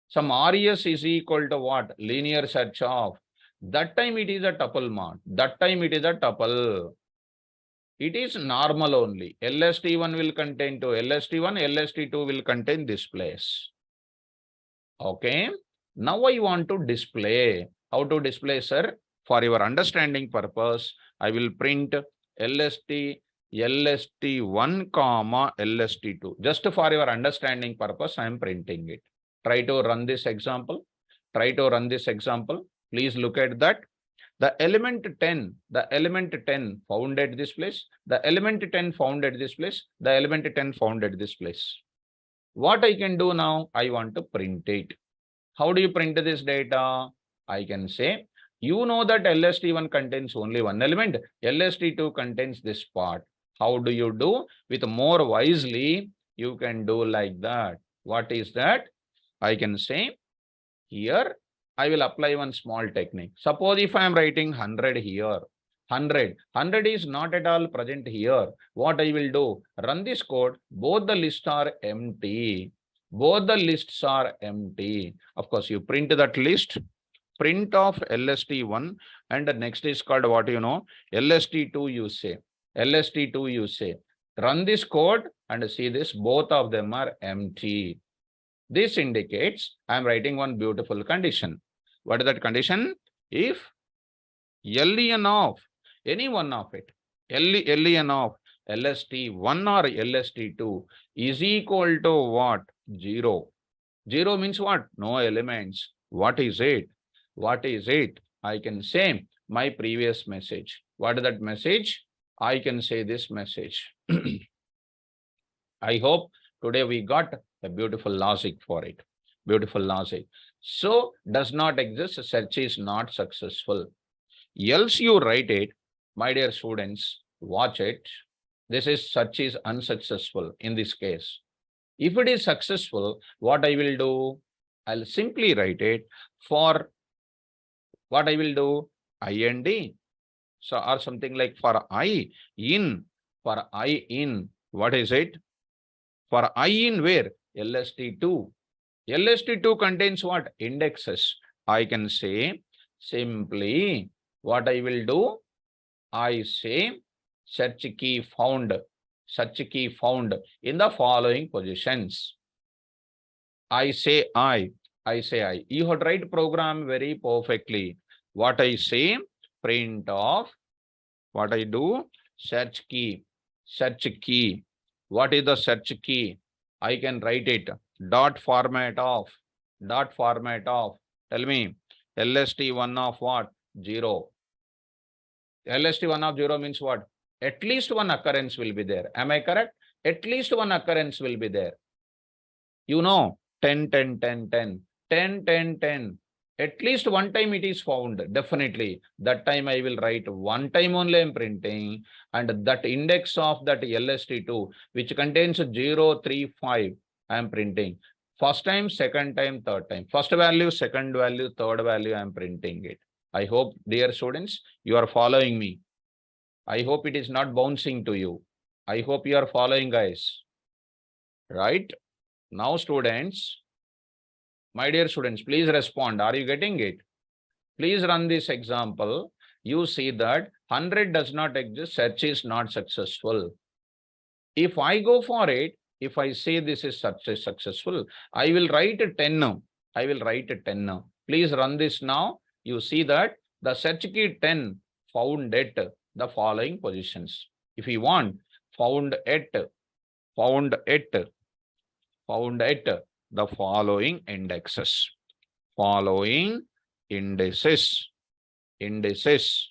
some RES is equal to what? Linear search of. That time it is a tuple mod. That time it is a tuple. It is normal only. LST1 will contain to LST1, LST2 will contain this place. Okay. Now I want to display. How to display, sir? For your understanding purpose, I will print LST1 comma LST2. Just for your understanding purpose, I am printing it. Try to run this example. Try to run this example. Please look at that. The element 10 found at this place. The element 10 found at this place. The element 10 found at this place. What I can do now? I want to print it. How do you print this data? I can say, you know that LST1 contains only one element. LST2 contains this part. How do you do? With more wisely, you can do like that. What is that? I can say, here, I will apply one small technique. Suppose if I am writing 100 here, 100 is not at all present here. What I will do? Run this code. Both the lists are empty. Both the lists are empty. Of course, you print that list. Print of LST1 and the next is called what you know? LST2 you say. LST2 you say. Run this code and see this, both of them are empty. This indicates I am writing one beautiful condition. What is that condition? If len of any one of it, len of LST1 or LST2 is equal to what? 0. 0 means what? No elements. What is it? What is it? I can say my previous message. What is that message? I can say this message. I hope today we got a beautiful logic for it. Beautiful logic. So does not exist, search is not successful. Else you write it, my dear students, watch it. This is search is unsuccessful in this case. If it is successful, what I will do? I'll simply write it for what I will do? IND. So or something like for I in, what is it? For I in where? LST2. LST2 contains what? Indexes. I can say simply what I will do? I say search key found in the following positions. I say I. You have tried program very perfectly. What I say? Print of what I do? Search key. What is the search key? I can write it. Dot format of. Tell me. LST1 of what? 0. LST1 of 0 means what? At least one occurrence will be there. Am I correct? At least one occurrence will be there. You know, 10, 10, 10, 10, 10, 10, 10. At least one time it is found, definitely. That time I will write one time only I am printing, and that index of that LST2, which contains 0, 3, 5, I am printing. First time, second time, third time. First value, second value, third value, I am printing it. I hope, dear students, you are following me. I hope it is not bouncing to you. I hope you are following, guys. Right? Now, students, my dear students, please respond. Are you getting it? Please run this example. You see that 100 does not exist, search is not successful. If I go for it, if I say this is successful, I will write 10 now. I will write 10 now. Please run this now. You see that the search key 10 found at the following positions. If you want, found at the following indexes. Indices,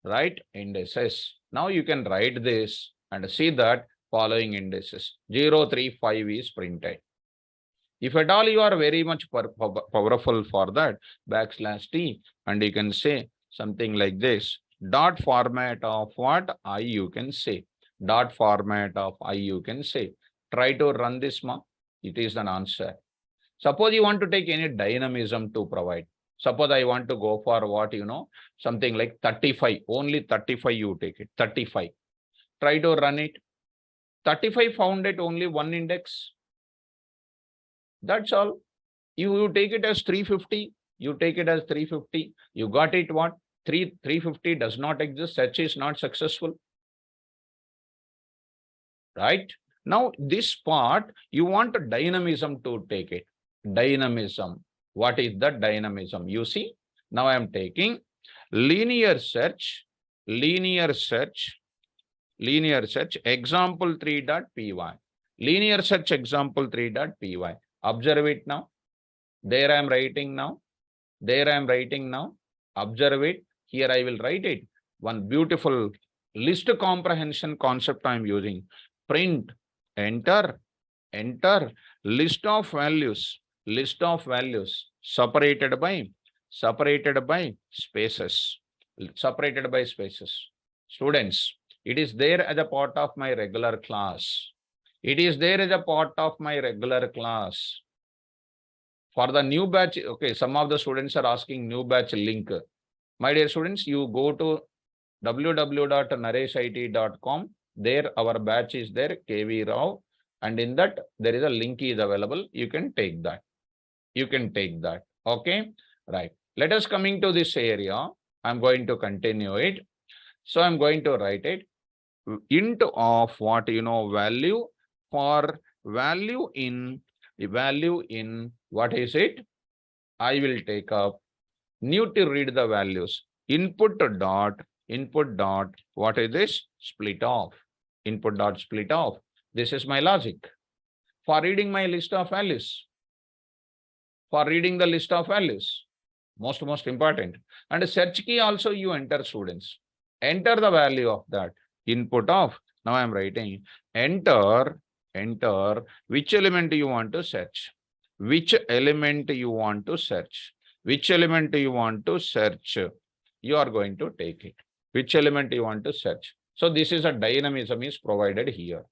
right? Indices. Now you can write this and see that following indices. 0, 3, 5 is printed. If at all you are very much powerful for that, \t, and you can say something like this. Dot format of what? I you can say. Dot format of I you can say. Try to run this, ma. It is an answer. Suppose you want to take any dynamism to provide. Suppose I want to go for what, something like 35. Only 35 you take it. 35. Try to run it. 35 found at only one index. That's all. You take it as 350. You take it as 350. You got it what? 350 does not exist. Search is not successful. Right? Now, this part, you want a dynamism to take it. Dynamism. What is the dynamism? You see, now I am taking linear search, example3.py. Linear search example3.py. Observe it now. There I am writing now. Observe it. Here I will write it. One beautiful list comprehension concept I am using. Print, enter, list of values, separated by spaces, Students, it is there as a part of my regular class. For the new batch, okay, some of the students are asking new batch link. My dear students, you go to www.nareshit.com. There our batch is there, KV Rao, and in that there is a link is available. You can take that. Okay, right. Let us coming to this area. I'm going to continue it. So I'm going to write it. int of what, value for value in what is it? I will take up new to read the values. Input dot, what is this? Split off. Input dot split off. This is my logic. For reading my list of values. For reading the list of values. Most important. And search key also you enter, students. Enter the value of that. Input of. Now I am writing. Enter which element you want to search. Which element you want to search. Which element you want to search. You are going to take it. Which element you want to search. So this is a dynamism is provided here.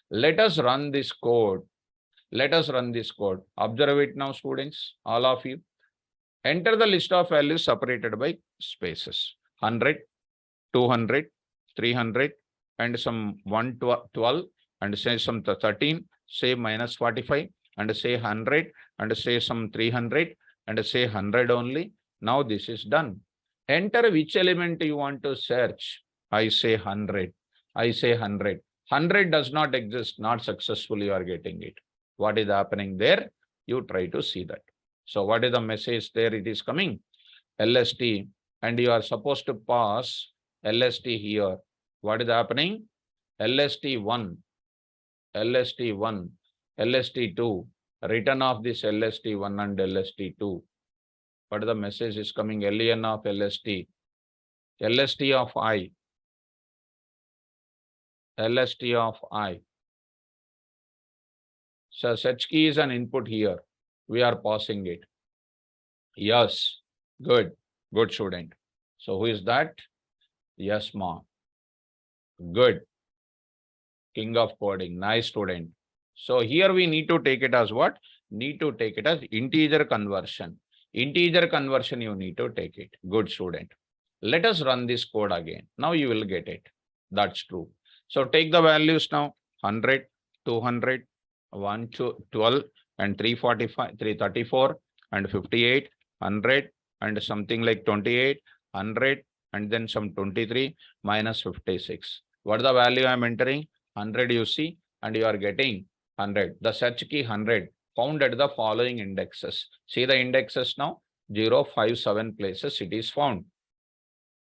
Let us run this code. Let us run this code. Observe it now, students, all of you. Enter the list of values separated by spaces. 100, 200, 300, and some 112, and say some 13, say minus 45, and say 100, and say some 300, and say 100 only. Now this is done. Enter which element you want to search. I say 100. I say 100. 100 does not exist, not successful, you are getting it. What is happening there? You try to see that. So what is the message there? It is coming LST, and you are supposed to pass LST here. What is happening? LST1, LST1, LST2, return of this LST1 and LST2. What is the message is coming? LEN of LST, LST of I, LST of I. So search key is an input here. We are passing it. Yes, good student. So who is that? Yes, ma. Good. King of coding. Nice student. So here we need to take it as what? Need to take it as integer conversion. Integer conversion you need to take it. Good student. Let us run this code again. Now you will get it. That's true. So take the values now. 100, 200, 112, and 345, 334, and 58, 100, and something like 28, 100, and then some 23, minus 56. What is the value I am entering? 100 you see, and you are getting 100. The search key 100 found at the following indexes. See the indexes now, 0, 5, 7 places it is found.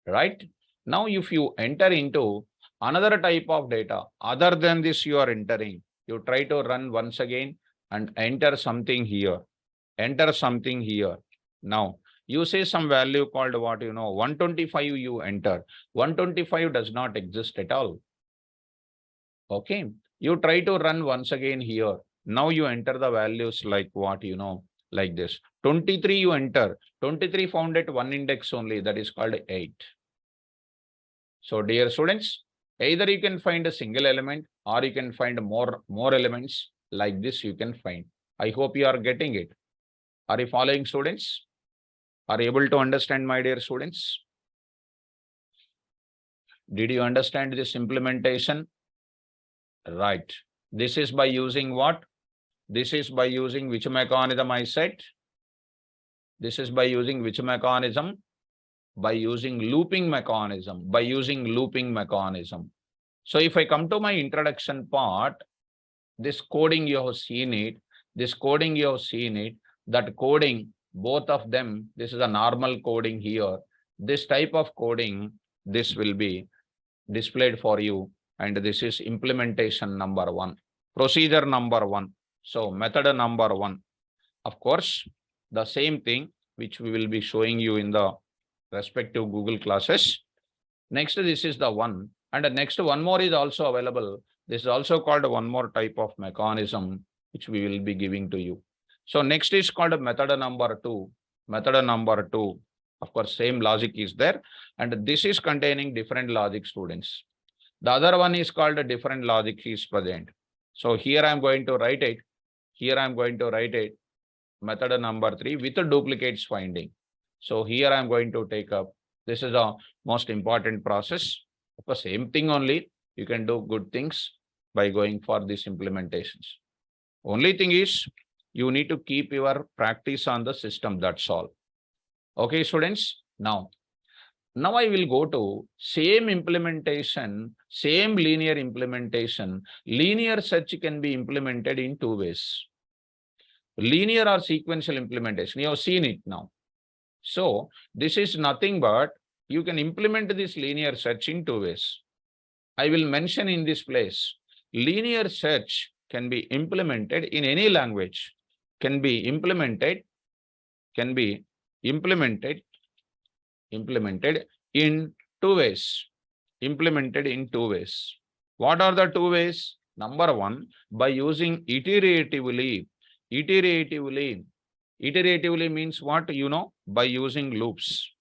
Right? Now if you enter into another type of data, other than this you are entering, you try to run once again and enter something here. Enter something here. Now, you say some value called what, 125 you enter. 125 does not exist at all. Okay. You try to run once again here. Now you enter the values like what, like this. 23 you enter. 23 found at one index only, that is called 8. So dear students, either you can find a single element or you can find more elements like this you can find. I hope you are getting it. Are you following, students? Are you able to understand, my dear students? Did you understand this implementation? Right. This is by using what? This is by using which mechanism I said? This is by using which mechanism? By using looping mechanism. By using looping mechanism. So if I come to my introduction part, this coding you have seen it. This coding you have seen it. That coding, both of them, this is a normal coding here. This type of coding, this will be displayed for you. And this is implementation number 1, procedure number 1. So method number 1. Of course, the same thing which we will be showing you in the respective Google classes. Next, this is the one. And the next one more is also available. This is also called one more type of mechanism which we will be giving to you. So next is called method number 2. Method number 2. Of course, same logic is there. And this is containing different logic, students. The other one is called a different logic is present. So here I am going to write it. Here I am going to write it. Method number 3 with a duplicates finding. So here I am going to take up. This is a most important process. Of course, same thing only. You can do good things by going for these implementations. Only thing is you need to keep your practice on the system. That's all. Okay, students. Now, Now I will go to same implementation, same linear implementation. Linear search can be implemented in two ways. Linear or sequential implementation. You have seen it now. So this is nothing but you can implement this linear search in two ways. I will mention in this place. Linear search can be implemented in any language, can be implemented in two ways. Implemented in two ways. What are the two ways? Number one, by using iteratively. Iteratively means what? You know, by using loops.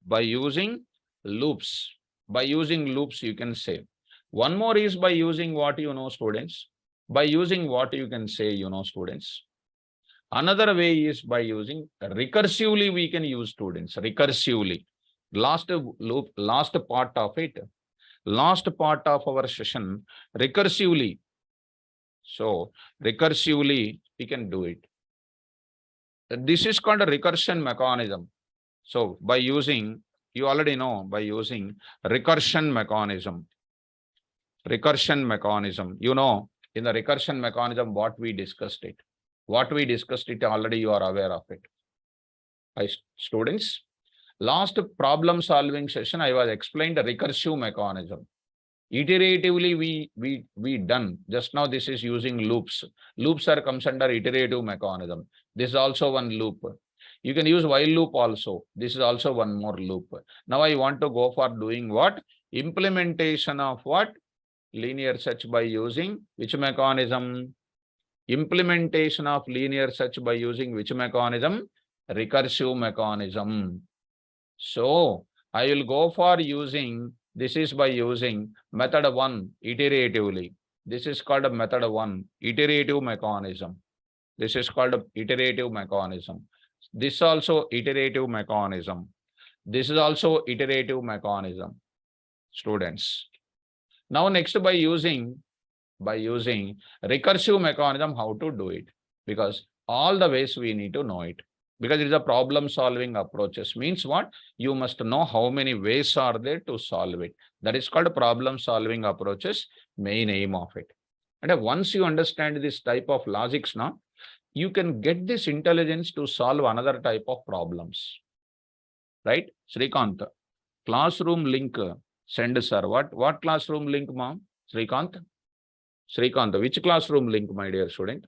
By using loops. By using loops, you can say. One more is by using what, you know, students. By using what you can say, you know, students. Another way is by using recursively, we can use, students. Recursively. Last loop, last part of it. Last part of our session, recursively. So recursively, we can do it. This is called a recursion mechanism. So by using, you already know, by using recursion mechanism. Recursion mechanism. You know, in the recursion mechanism, what we discussed it. What we discussed it already, you are aware of it. Students, last problem solving session, I was explained the recursive mechanism. Iteratively, we done. Just now, this is using loops. Loops are comes under iterative mechanism. This is also one loop. You can use while loop also. This is also one more loop. Now I want to go for doing what? Implementation of what? Linear search by using which mechanism? Implementation of linear search by using which mechanism? Recursive mechanism. So I will go for using, this is by using method 1 iteratively. This is called a method 1 iterative mechanism. This is called a iterative mechanism. This also iterative mechanism. This is also iterative mechanism. Students. Now next by using recursive mechanism, how to do it? Because all the ways we need to know it. Because it is a problem solving approaches. Means what? You must know how many ways are there to solve it. That is called problem solving approaches, main aim of it. And once you understand this type of logics now, you can get this intelligence to solve another type of problems. Right? Srikant, classroom link send sir. What classroom link, ma'am? Srikant? Srikant, which classroom link, my dear student?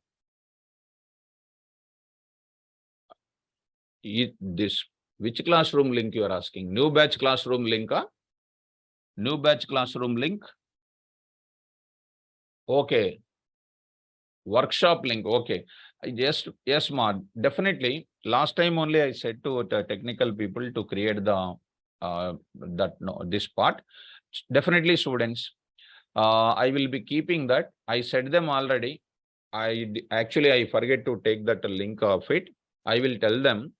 This, which classroom link you are asking? New batch classroom link? New batch classroom link? Okay. Workshop link. Okay. Yes, ma. Definitely. Last time only I said to the technical people to create the this part. Definitely, students. I will be keeping that. I said them already. I forget to take that link of it. I will tell them.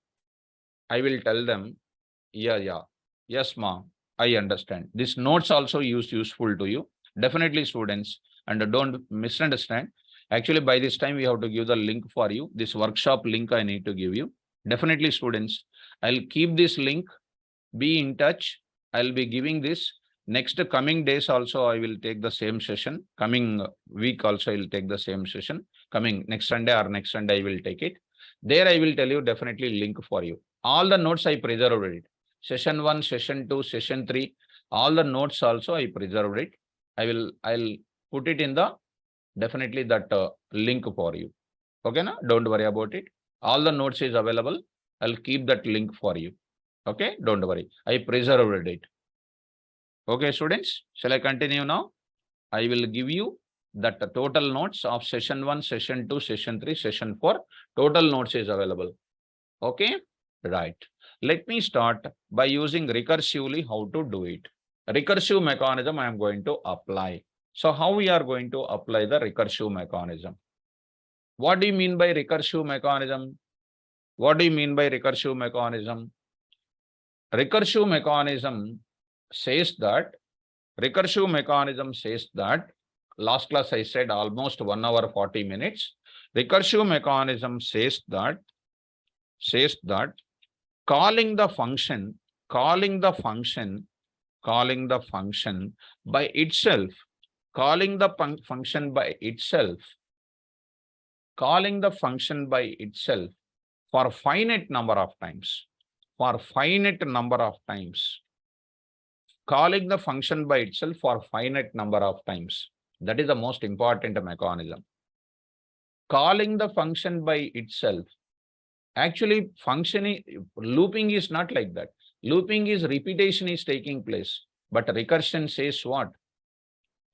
Yeah. Yes, ma. I understand. This notes also useful to you. Definitely, students. And don't misunderstand. Actually, by this time, we have to give the link for you. This workshop link I need to give you. Definitely, students. I'll keep this link. Be in touch. I'll be giving this. Next coming days also, I will take the same session. Coming week also, I will take the same session. Coming next Sunday or next Sunday, I will take it. There I will tell you definitely link for you. All the notes I preserved it. Session 1, session 2, session 3. All the notes also I preserved it. I'll put it in the definitely that link for you. Okay, na? Don't worry about it. All the notes is available. I'll keep that link for you. Okay, don't worry. I preserved it. Okay, students, shall I continue now? I will give you that total notes of session 1, session 2, session 3, session 4. Total notes is available. Okay, right. Let me start by using recursively how to do it. Recursive mechanism I am going to apply. So how we are going to apply the recursive mechanism? What do you mean by recursive mechanism? What do you mean by recursive mechanism? Recursive mechanism says that last class I said almost 1 hour 40 minutes. Recursive mechanism says that calling the function calling the function by itself, calling the function by itself, for finite number of times, calling the function by itself for finite number of times. That is the most important mechanism. Calling the function by itself. Actually, looping is not like that. Looping is repetition is taking place, but recursion says what?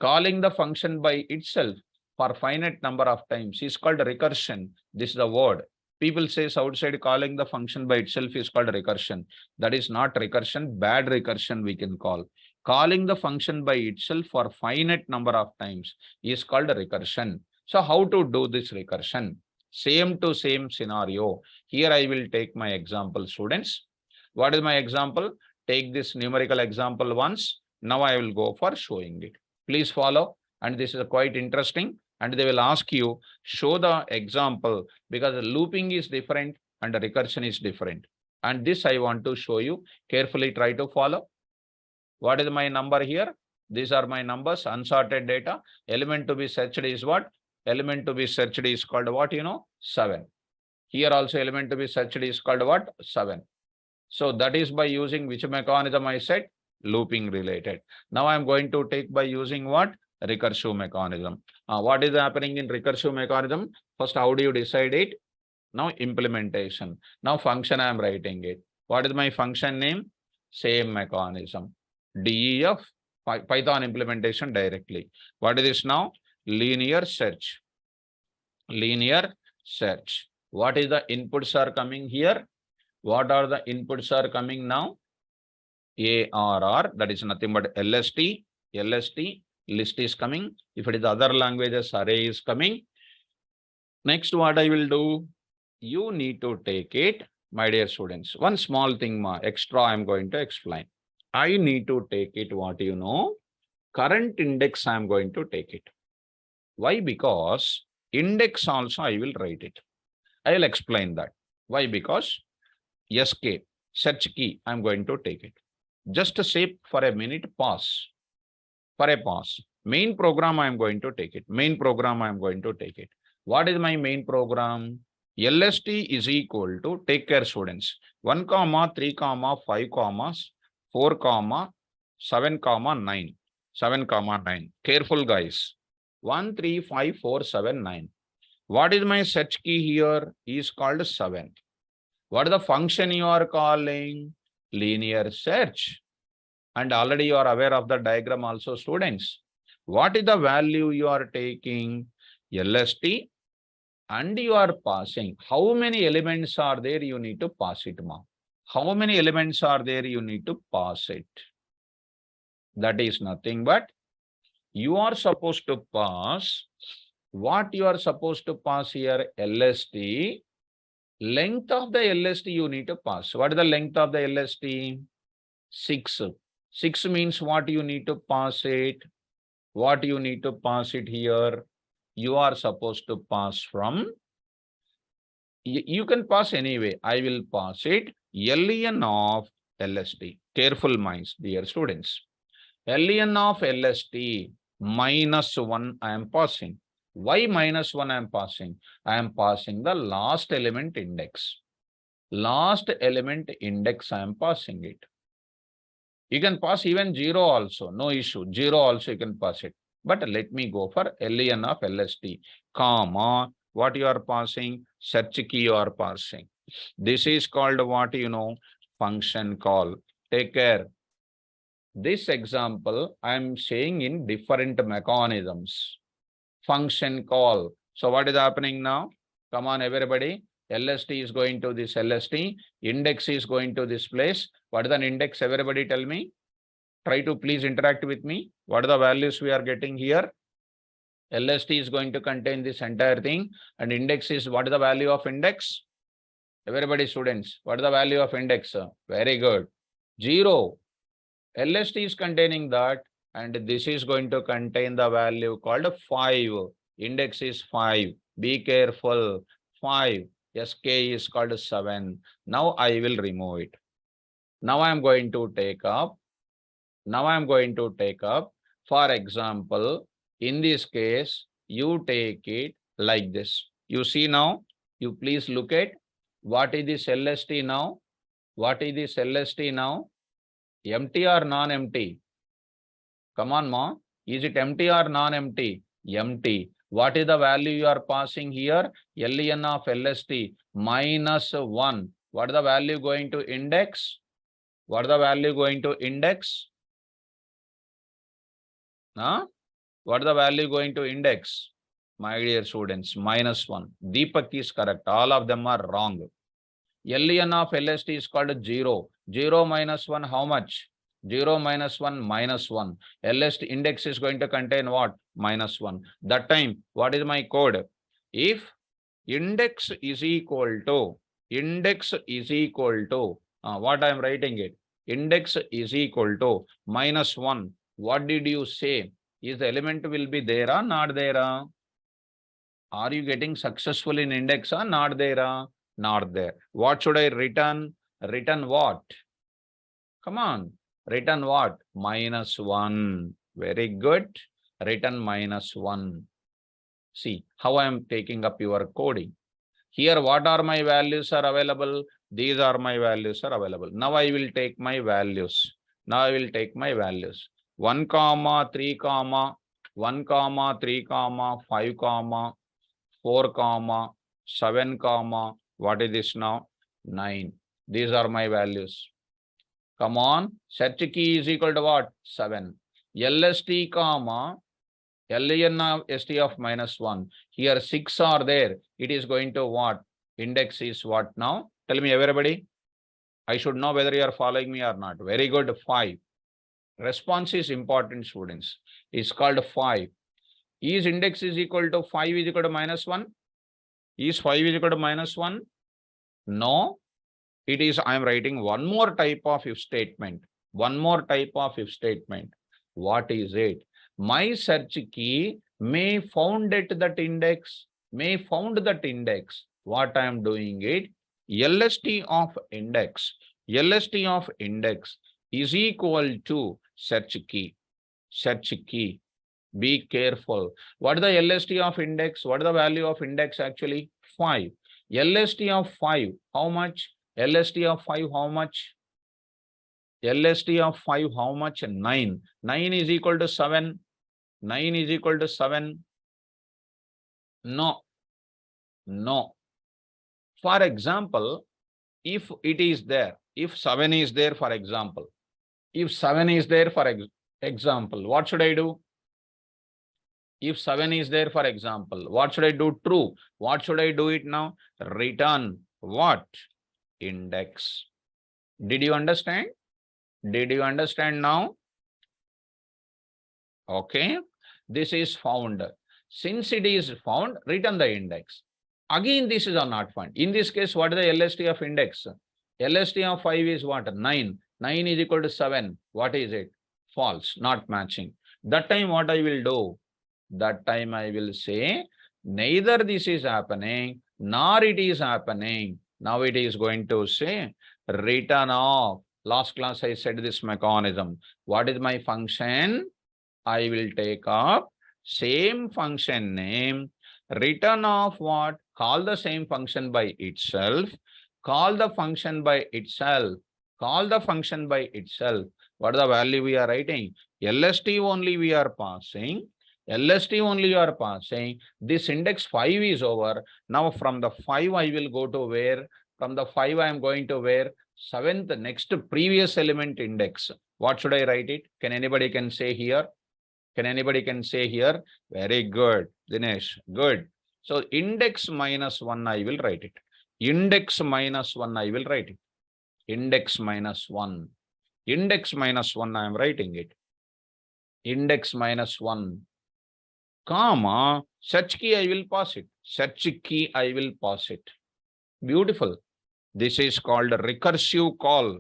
Calling the function by itself for finite number of times is called recursion. This is the word. People says outside calling the function by itself is called recursion. That is not recursion, bad recursion we can call. Calling the function by itself for finite number of times is called recursion. So how to do this recursion? Same to same scenario. Here I will take my example, students. What is my example? Take this numerical example once. Now I will go for showing it. Please follow. And this is quite interesting. And they will ask you, show the example, because the looping is different and the recursion is different. And this I want to show you. Carefully try to follow. What is my number here? These are my numbers, unsorted data. Element to be searched is what? Element to be searched is called what? 7. Here also element to be searched is called what? 7. So that is by using which mechanism I said? Looping related. Now I am going to take by using what? Recursive mechanism. What is happening in recursive mechanism? First, how do you decide it? Now implementation. Now function I am writing it. What is my function name? Same mechanism. DEF, Python implementation directly. What is this now? Linear search. Linear search. What is the inputs are coming here? What are the inputs are coming now? ARR, that is nothing but LST, list is coming. If it is other languages, array is coming. Next, what I will do? You need to take it, my dear students. One small thing extra I am going to explain. I need to take it what current index I am going to take it. Why? Because index also I will write it. I will explain that. Why? Because SK, search key, I am going to take it. Just say for a minute, pause. For a pause. Main program I am going to take it. What is my main program? LST is equal to, take care students, 1, 3, 5, 4, 7, 9. 7, 9. Careful guys. 1, 3, 5, 4, 7, 9. What is my search key here? Is called 7. What is the function you are calling? Linear search. And already you are aware of the diagram also, students. What is the value you are taking? LST. And you are passing. How many elements are there? You need to pass it, ma. How many elements are there? You need to pass it. That is nothing but you are supposed to pass. What you are supposed to pass here? LST. Length of the LST you need to pass. What is the length of the LST? 6. 6 means what you need to pass it? What you need to pass it here? You are supposed to pass from, you can pass anyway. I will pass it LN of LST. Careful minds, dear students. LN of LST -1 I am passing. Why -1 I am passing? I am passing the last element index. Last element index I am passing it. You can pass even 0 also, no issue. 0 also you can pass it. But let me go for LN of LST, comma, what you are passing? Search key you are passing. This is called what? Function call. Take care. This example I am saying in different mechanisms. Function call. So what is happening now? Come on, everybody. LST is going to this LST. Index is going to this place. What is an index? Everybody tell me. Try to please interact with me. What are the values we are getting here? LST is going to contain this entire thing. And index is, what is the value of index? Everybody students, what is the value of index? Very good. 0. LST is containing that. And this is going to contain the value called 5. Index is 5. Be careful. 5. SK is called 7. Now I will remove it. Now I am going to take up. For example, in this case, you take it like this. You see now, you please look at what is this LST now? What is this LST now? Empty or non-empty? Come on, ma. Is it empty or non-empty? Empty. What is the value you are passing here? LN of LST minus 1. What is the value going to index? What is the value going to index? Huh? What is the value going to index? My dear students, minus 1. Deepak is correct. All of them are wrong. LN of LST is called 0. 0 minus 1, how much? 0 minus 1, minus 1. LST index is going to contain what? Minus 1. That time, what is my code? If index is equal to, what I am writing it? Index is equal to minus 1. What did you say? Is the element will be there or not there? Are you getting successful in index or not there? Not there. What should I return? Return what? Come on. Return what? Minus 1. Very good. Return minus 1. See how I am taking up your coding. Here, what are my values are available? These are my values are available. Now I will take my values. 1, 3, 1, 3, 5, 4, 7, what is this now? 9. These are my values. Come on. Search key is equal to what? 7. LST, LN of ST of minus 1. Here 6 are there. It is going to what? Index is what now? Tell me everybody. I should know whether you are following me or not. Very good. 5. Response is important, students. It's called 5. Is index is equal to 5 is equal to minus 1? Is 5 is equal to minus 1? No. It is, I am writing one more type of if statement. What is it? My search key may found at that index. What I am doing it? LST of index is equal to search key. Be careful. What is the LST of index? What is the value of index actually? 5. LST of 5, how much? LST of 5, how much? LST of 5, how much? 9. 9 is equal to 7. 9 is equal to 7. No. For example, if it is there, if 7 is there, for example, what should I do? If 7 is there, for example, what should I do? True. What should I do it now? Return what? Index. Did you understand? Now? Okay. This is found. Since it is found, return the index. Again, this is not found. In this case, what is the LST of index? LST of 5 is what? 9. 9 is equal to 7. What is it? False, not matching. That time what I will do? That time I will say, neither this is happening, nor it is happening. Now it is going to say, return off. Last class I said this mechanism. What is my function? I will take up same function name, return off what? Call the same function by itself. Call the function by itself. What is the value we are writing? LST only we are passing. This index 5 is over. Now from the 5 I will go to where? From the 5 I am going to where? 7th next previous element index. What should I write it? Can anybody can say here? Very good, Dinesh. Good. So index minus 1 I will write it. Index minus 1 I am writing it. Index minus 1, comma, search key I will pass it. Beautiful. This is called a recursive call.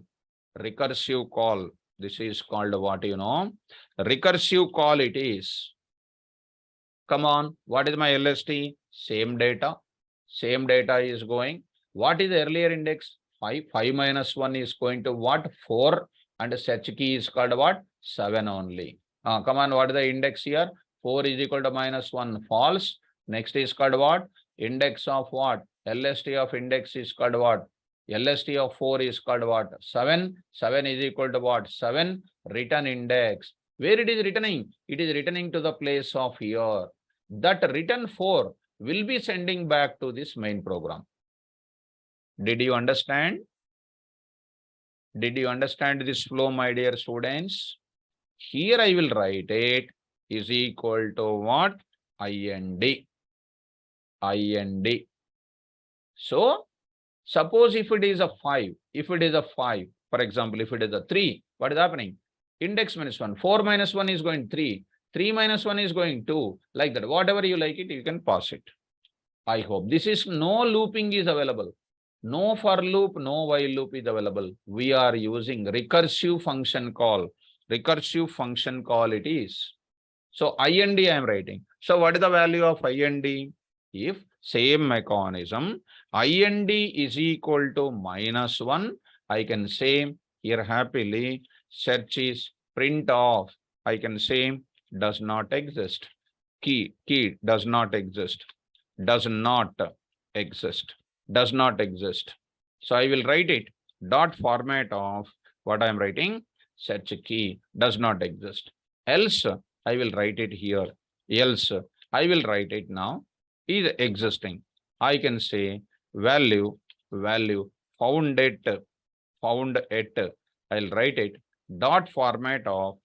This is called what, recursive call it is. Come on, what is my LST? Same data is going. What is the earlier index? 5. 5 minus 1 is going to what? 4. And search key is called what? 7 only. Come on, what is the index here? 4 is equal to minus 1, false. Next is called what? Index of what? LST of index is called what? LST of 4 is called what? 7. 7 is equal to what? 7. Return index. Where it is returning? It is returning to the place of here. That return 4 will be sending back to this main program. Did you understand? Did you understand this flow, my dear students? Here I will write it is equal to what? IND. IND. So, suppose if it is a 5, for example, if it is a 3, what is happening? Index minus 1, 4 minus 1 is going 3, 3 minus 1 is going 2, like that. Whatever you like it, you can pass it. I hope this is no looping is available. No for loop, no while loop is available. We are using recursive function call. Recursive function call it is. So IND I am writing. So what is the value of IND? If same mechanism, IND is equal to minus 1, I can say here happily search is print off. I can say does not exist. Key does not exist. Does not exist. Does not exist. So I will write it dot format of what I am writing. Search key does not exist. Else I will write it here. Else I will write it now is existing. I can say value found it. I'll write it dot format of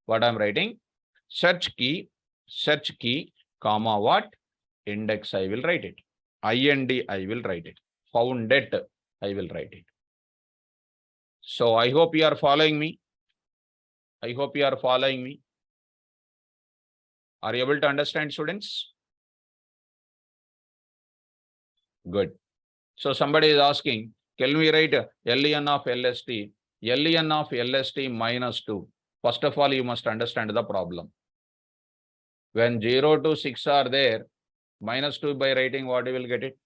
what I'm writing. Search key, comma what? Index I will write it. IND I will write it. Found it I will write it. So I hope you are following me. Are you able to understand, students? Good. So somebody is asking, can we write LEN of LST? LEN of LST minus 2. First of all, you must understand the problem. When 0 to 6 are there, minus 2 by writing what you will get it.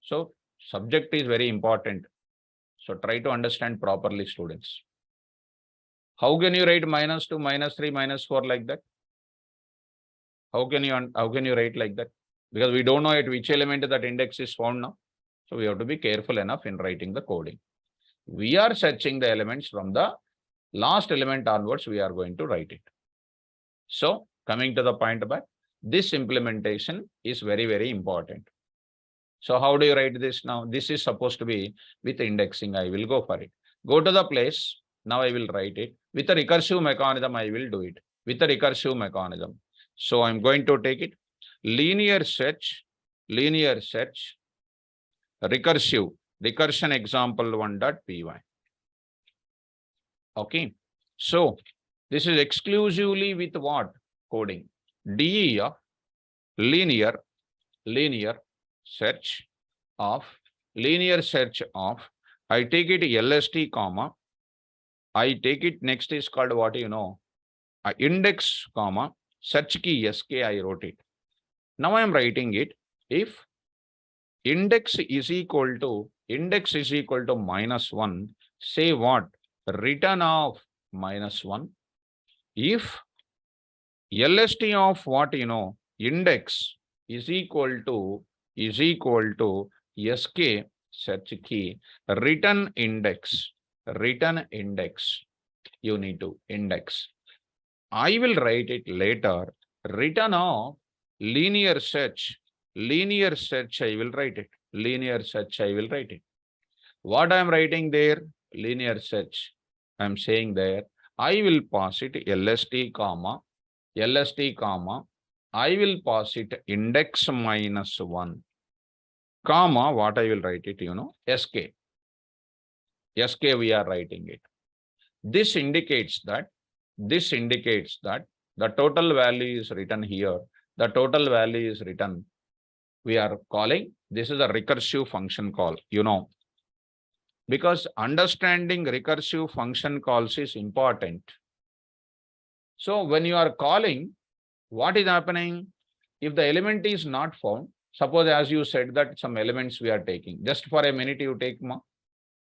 So subject is very important. So try to understand properly, students. How can you write minus 2, minus 3, minus 4 like that? How can you write like that? Because we don't know at which element that index is found now. So we have to be careful enough in writing the coding. We are searching the elements from the last element onwards, we are going to write it. So coming to the point back, this implementation is very, very important. So how do you write this now? This is supposed to be with indexing. I will go for it. Go to the place. Now I will write it. With a recursive mechanism, I will do it. With a recursive mechanism. So I'm going to take it. Linear search, recursion example 1.py. Okay. So this is exclusively with what? Coding. DE linear search of I take it LST comma, I take it next is called what index comma search key SK I wrote it. Now I am writing it if index is equal to minus 1, say what? Return of minus 1. If LST of what index is equal to SK search key return index, you need to index. I will write it later. Return of linear search I will write it. What I am writing there? Linear search. I am saying there. I will pass it LST comma. I will pass it index minus 1. Comma, what I will write it, SK. SK we are writing it. This indicates that the total value is written here. The total value is written. We are calling, this is a recursive function call, because understanding recursive function calls is important. So when you are calling, what is happening? If the element is not found, Suppose as you said that some elements we are taking. Just for a minute you take ma.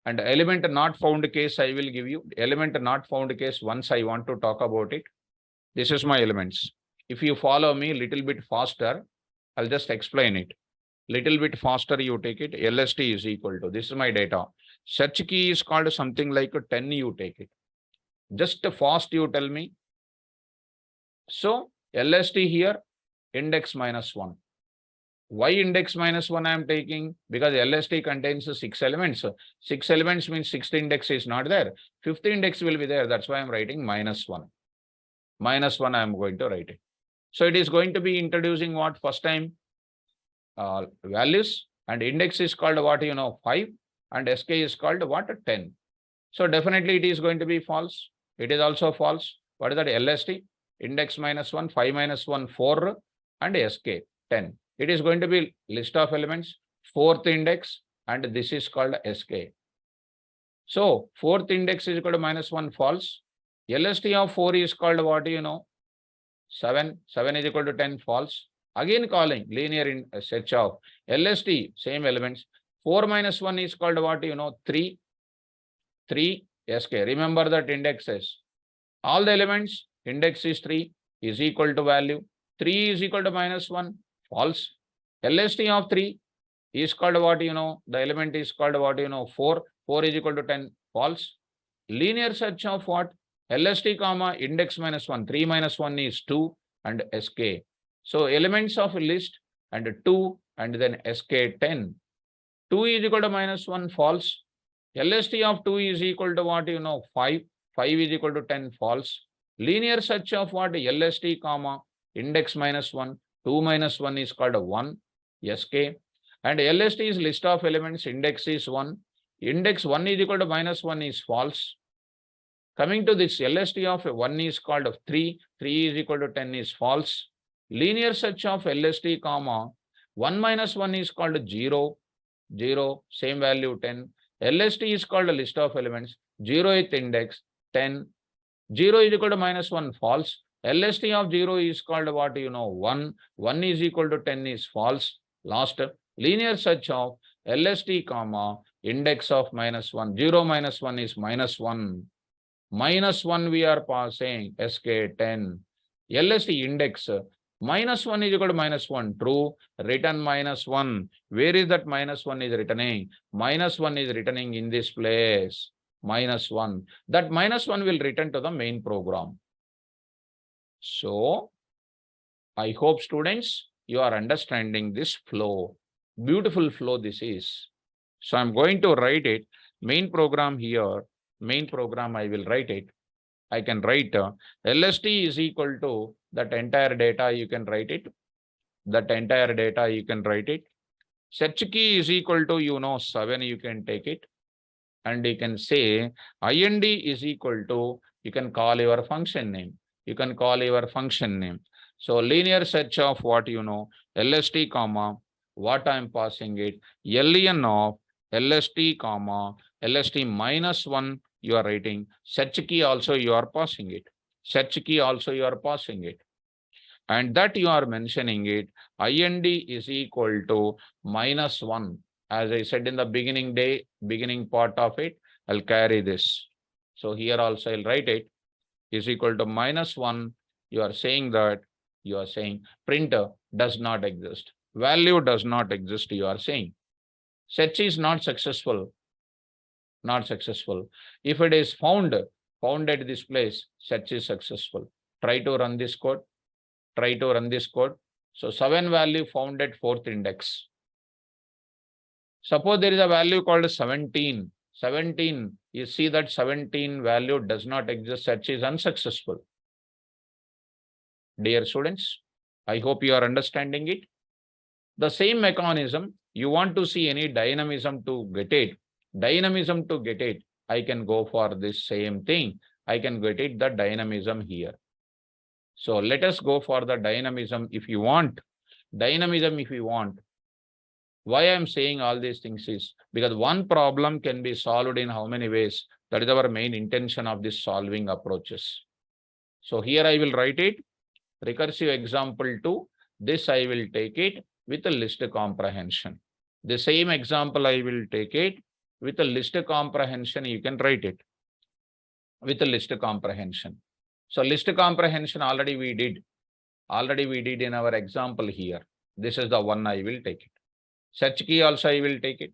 And element not found case I will give you. Element not found case once I want to talk about it. This is my elements. If you follow me little bit faster, I'll just explain it. Little bit faster you take it. LST is equal to, this is my data. Search key is called something like 10, you take it. Just fast you tell me. So LST here, index -1. Why index -1 I am taking? Because LST contains 6 elements. 6 elements means 6th index is not there. 5th index will be there. That's why I'm writing -1. -1 I am going to write it. So it is going to be introducing what first time? Values, and index is called what, 5, and SK is called what, 10. So definitely it is going to be false. It is also false. What is that? LST, index -1, 5 -1, 4, and SK, 10. It is going to be list of elements, 4th index, and this is called SK. So 4th index is equal to -1, false. LST of 4 is called what, 7. 7 is equal to 10, false. Again calling linear in search of LST, same elements. 4 -1 is called what, 3. 3 SK. Remember that indexes. All the elements, index is 3, is equal to value. 3 is equal to -1, false. LST of 3 is called what, the element is called what, 4. 4 is equal to 10, false. Linear search of what? LST comma index -1. 3 -1 is 2 and SK. So elements of a list and 2 and then SK 10. 2 is equal to -1, false. LST of 2 is equal to what, 5. 5 is equal to 10, false. Linear search of what? LST comma index -1. 2 -1 is called 1, SK. And LST is list of elements, index is 1. Index 1 is equal to -1 is false. Coming to this, LST of 1 is called 3. 3 is equal to 10 is false. Linear search of LST comma 1 -1 is called 0. 0, same value 10. LST is called a list of elements, 0th index, 10. 0 is equal to -1, false. LST of 0 is called what, 1. 1 is equal to 10 is false. Last, linear search of LST comma index of -1. 0 -1 is -1. -1 we are passing SK 10. LST index -1 is equal to -1. True. Written -1. Where is that -1 is returning? -1 is returning in this place. -1. That -1 will return to the main program. So I hope students you are understanding this flow. Beautiful flow this is. So I'm going to write it. Main program here. Main program I will write it. I can write LST is equal to that entire data, you can write it. That entire data, you can write it. Search key is equal to, 7, you can take it. And you can say IND is equal to, you can call your function name. You can call your function name. So linear search of what, LST comma, what I am passing it, LN of LST comma, LST -1, you are writing. Search key also you are passing it. Search key also you are passing it. And that you are mentioning it, IND is equal to -1. As I said in the beginning part of it, I'll carry this. So here also I'll write it is equal to -1. You are saying that, you are saying printer does not exist. Value does not exist, you are saying. Search is not successful. Not successful. If it is found at this place, search is successful. Try to run this code. Try to run this code. So 7 value found at 4th index. Suppose there is a value called 17. 17, you see that 17 value does not exist, search is unsuccessful. Dear students, I hope you are understanding it. The same mechanism, you want to see any dynamism to get it. Dynamism to get it, I can go for this same thing. I can get it the dynamism here. So let us go for the dynamism if you want. Dynamism if you want. Why I am saying all these things is because one problem can be solved in how many ways. That is our main intention of this solving approaches. So here I will write it. Recursive example 2. This I will take it. with a list comprehension. The same example I will take it with a list comprehension. You can write it with a list comprehension. So list comprehension already we did in our example here. This is the one I will take it. Search key also I will take it.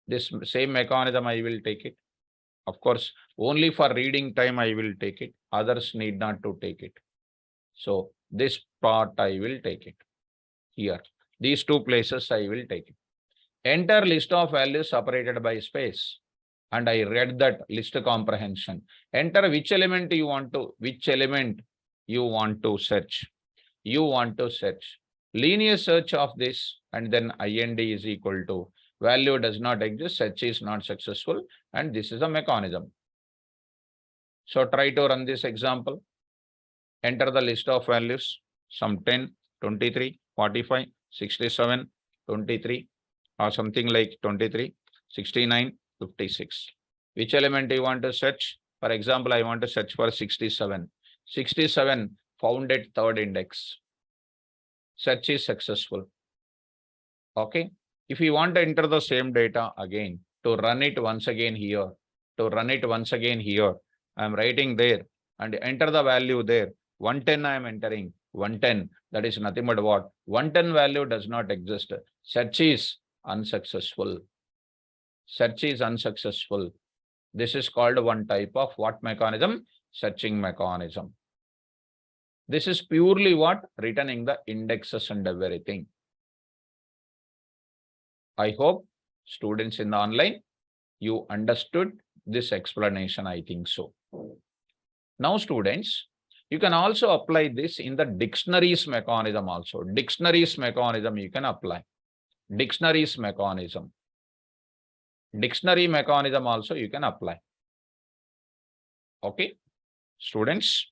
This same mechanism I will take it. Of course, only for reading time I will take it. Others need not to take it. So this part I will take it here. These two places I will take it. Enter list of values separated by space. And I read that list comprehension. Enter which element you want to search. You want to search linear search of this, and then IND is equal to value does not exist, search is not successful, and this is a mechanism. So try to run this example. Enter the list of values, some 10, 23, 45, 67, 23, or something like 23, 69, 56. Which element you want to search? For example, I want to search for 67. 67 found at third index. Search is successful. Okay. If you want to enter the same data again, to run it once again here, I am writing there and enter the value there. 110 I am entering. 110. That is nothing but what? 110 value does not exist. Search is unsuccessful. Search is unsuccessful. This is called one type of what mechanism? Searching mechanism. This is purely what? Returning the indexes and everything. I hope students in the online, you understood this explanation. I think so. Now students, you can also apply this in the dictionaries mechanism also. Dictionaries mechanism you can apply. Dictionaries mechanism. Dictionary mechanism also you can apply. Okay. Students,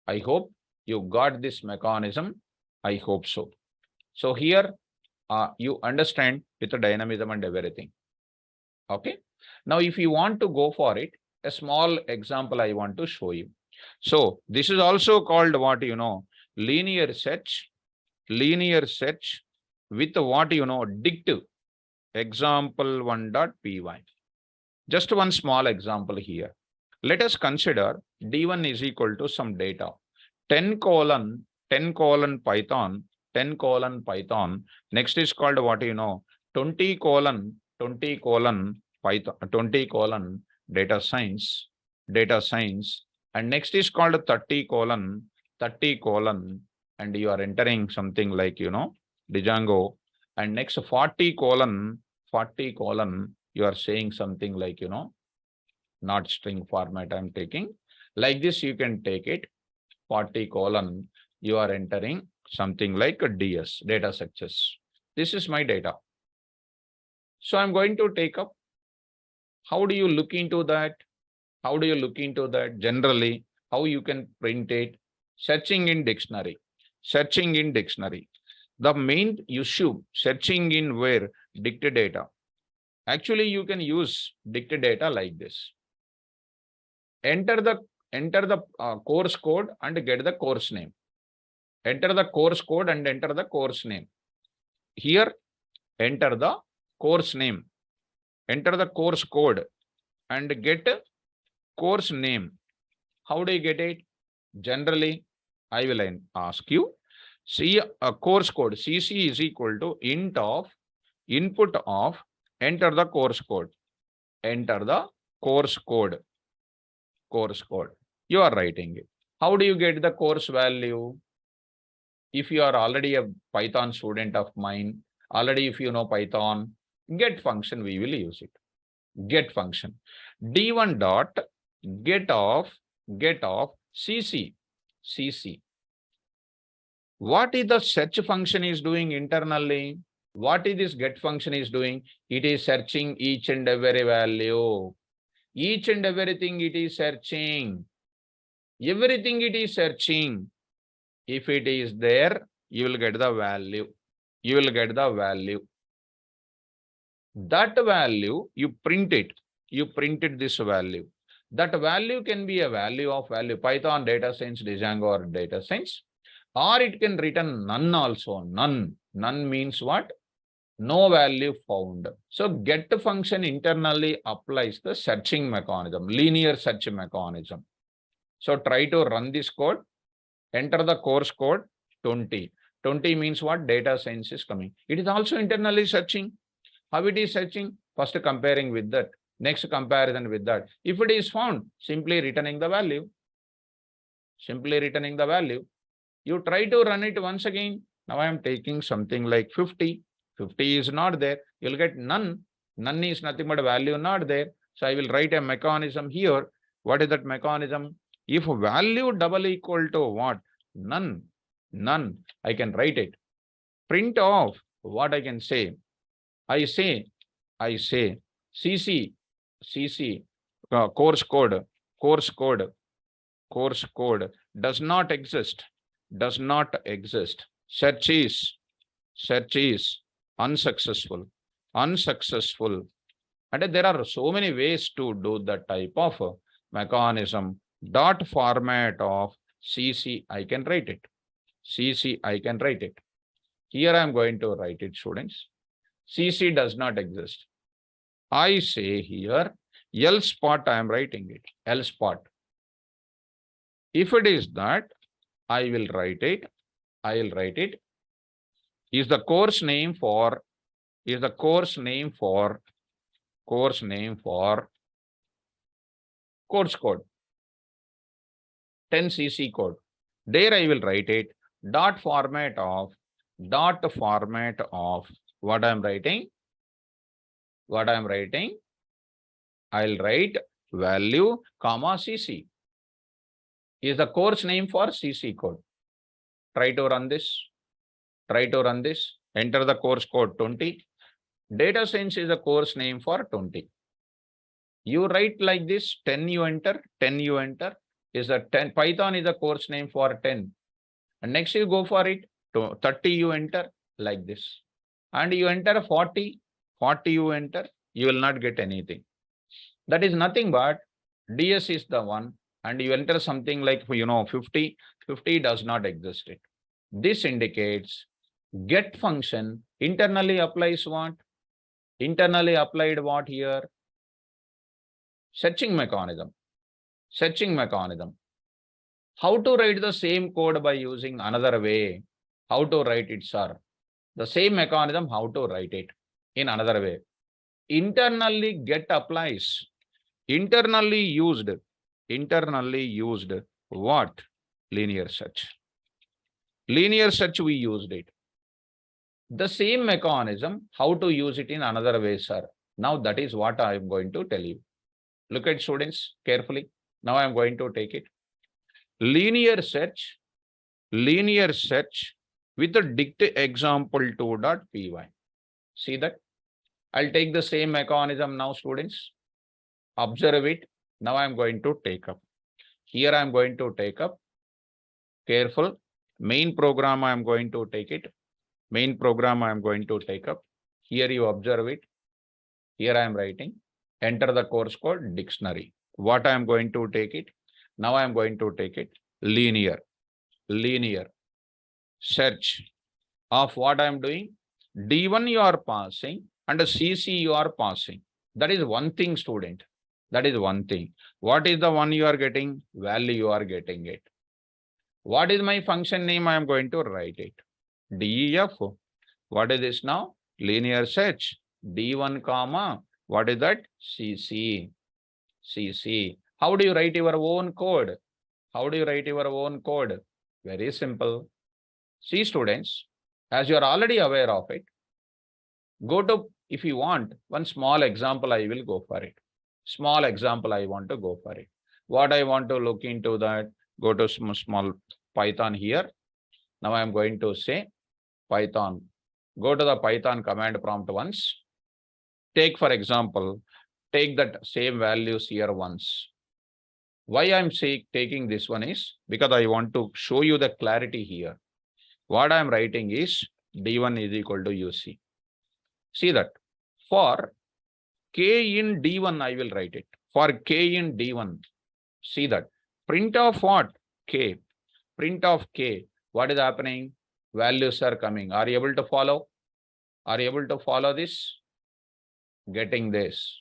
I hope you got this mechanism. I hope so. So here you understand with the dynamism and everything. Okay. Now, if you want to go for it, a small example I want to show you. So this is also called what linear search with what dict example1.py. Just one small example here. Let us consider D1 is equal to some data 10 colon Python 10 colon Python. Next is called what 20 colon Python 20 colon data science, and next is called 30 colon, and you are entering something like Django, and next 40 colon, you are saying something like not string format I'm taking. Like this, you can take it 40 colon, you are entering something like a DS, data success. This is my data. So I'm going to take up. How do you look into that? Generally, how you can print it? Searching in dictionary. The main issue, searching in where? Dict data. Actually, you can use dict data like this. Enter the course code and get the course name. Enter the course code and enter the course name. Here, enter the course name. Enter the course code and get course name. How do you get it? Generally, I will ask you. See a course code. CC is equal to int of input of enter the course code. Enter the course code. You are writing it. How do you get the course value? If you are already a Python student of mine, already if you know Python, get function, we will use it. Get function. D1 dot get of CC. What is the search function is doing internally? What is this get function is doing? It is searching each and every value. Each and everything it is searching. Everything it is searching. If it is there, you will get the value. That value, you print it. You printed this value. That value can be a value of Python, data science, Django, or data science. Or it can return none also. None. None means what? No value found. So get function internally applies the searching mechanism, linear search mechanism. So try to run this code, enter the course code 20. 20 means what? Data science is coming. It is also internally searching. How it is searching? First comparing with that. Next comparison with that. If it is found, simply returning the value. Simply returning the value. You try to run it once again. Now I am taking something like 50. 50 is not there. You'll get none. None is nothing but value not there. So I will write a mechanism here. What is that mechanism? If value double equal to what? None. None. I can write it. Print off what I can say. I say CC course code does not exist. Search is unsuccessful. And there are so many ways to do that type of mechanism. Dot format of CC, I can write it. Here I am going to write it, students. CC does not exist. I say here, L spot, I am writing it, L spot. If it is that, I will write it. Is the course name for course code 10 CC code. There I will write it. Dot format of what I am writing. I'll write value comma CC. Is the course name for CC code. Try to run this. Enter the course code 20. Data science is the course name for 20. You write like this, 10 you enter. Is a 10. Python is the course name for 10. And next you go for it. 30 you enter like this. And you enter 40 you enter. You will not get anything. That is nothing but DS is the one. And you enter something like 50. 50 does not exist. This indicates get function internally applies what? Internally applied what here? Searching mechanism. How to write the same code by using another way? How to write it, sir? The same mechanism, how to write it in another way? Internally get applies. Internally used what? Linear search. Linear search we used it. The same mechanism, how to use it in another way, sir? Now that is what I am going to tell you. Look at students carefully. Now I am going to take it. Linear search with a dict example 2.py. See that? I'll take the same mechanism now, students. Observe it. Now I am going to take up. Here I am going to take up. Careful. Main program I am going to take it. Here you observe it. Here I am writing. Enter the course code dictionary. What I am going to take it? Now I am going to take it. Linear search of what I am doing. D1 you are passing and CC you are passing. That is one thing, student. That is one thing. What is the one you are getting? Value you are getting it. What is my function name? I am going to write it. DEF. What is this now? Linear search. D1 comma. What is that? CC. How do you write your own code? Very simple. See, students, as you are already aware of it, go to, if you want, one small example, I will go for it. I want to go for it. What I want to look into that, go to small Python here. Now I am going to say Python. Go to the Python command prompt once. Take, for example, take that same values here once. Why I'm taking this one is because I want to show you the clarity here. What I'm writing is D1 is equal to UC. See that. For K in D1, I will write it. For K in D1, see that. Print of what? K. Print of K. What is happening? values are coming. Are you able to follow? Are you able to follow this? Getting this.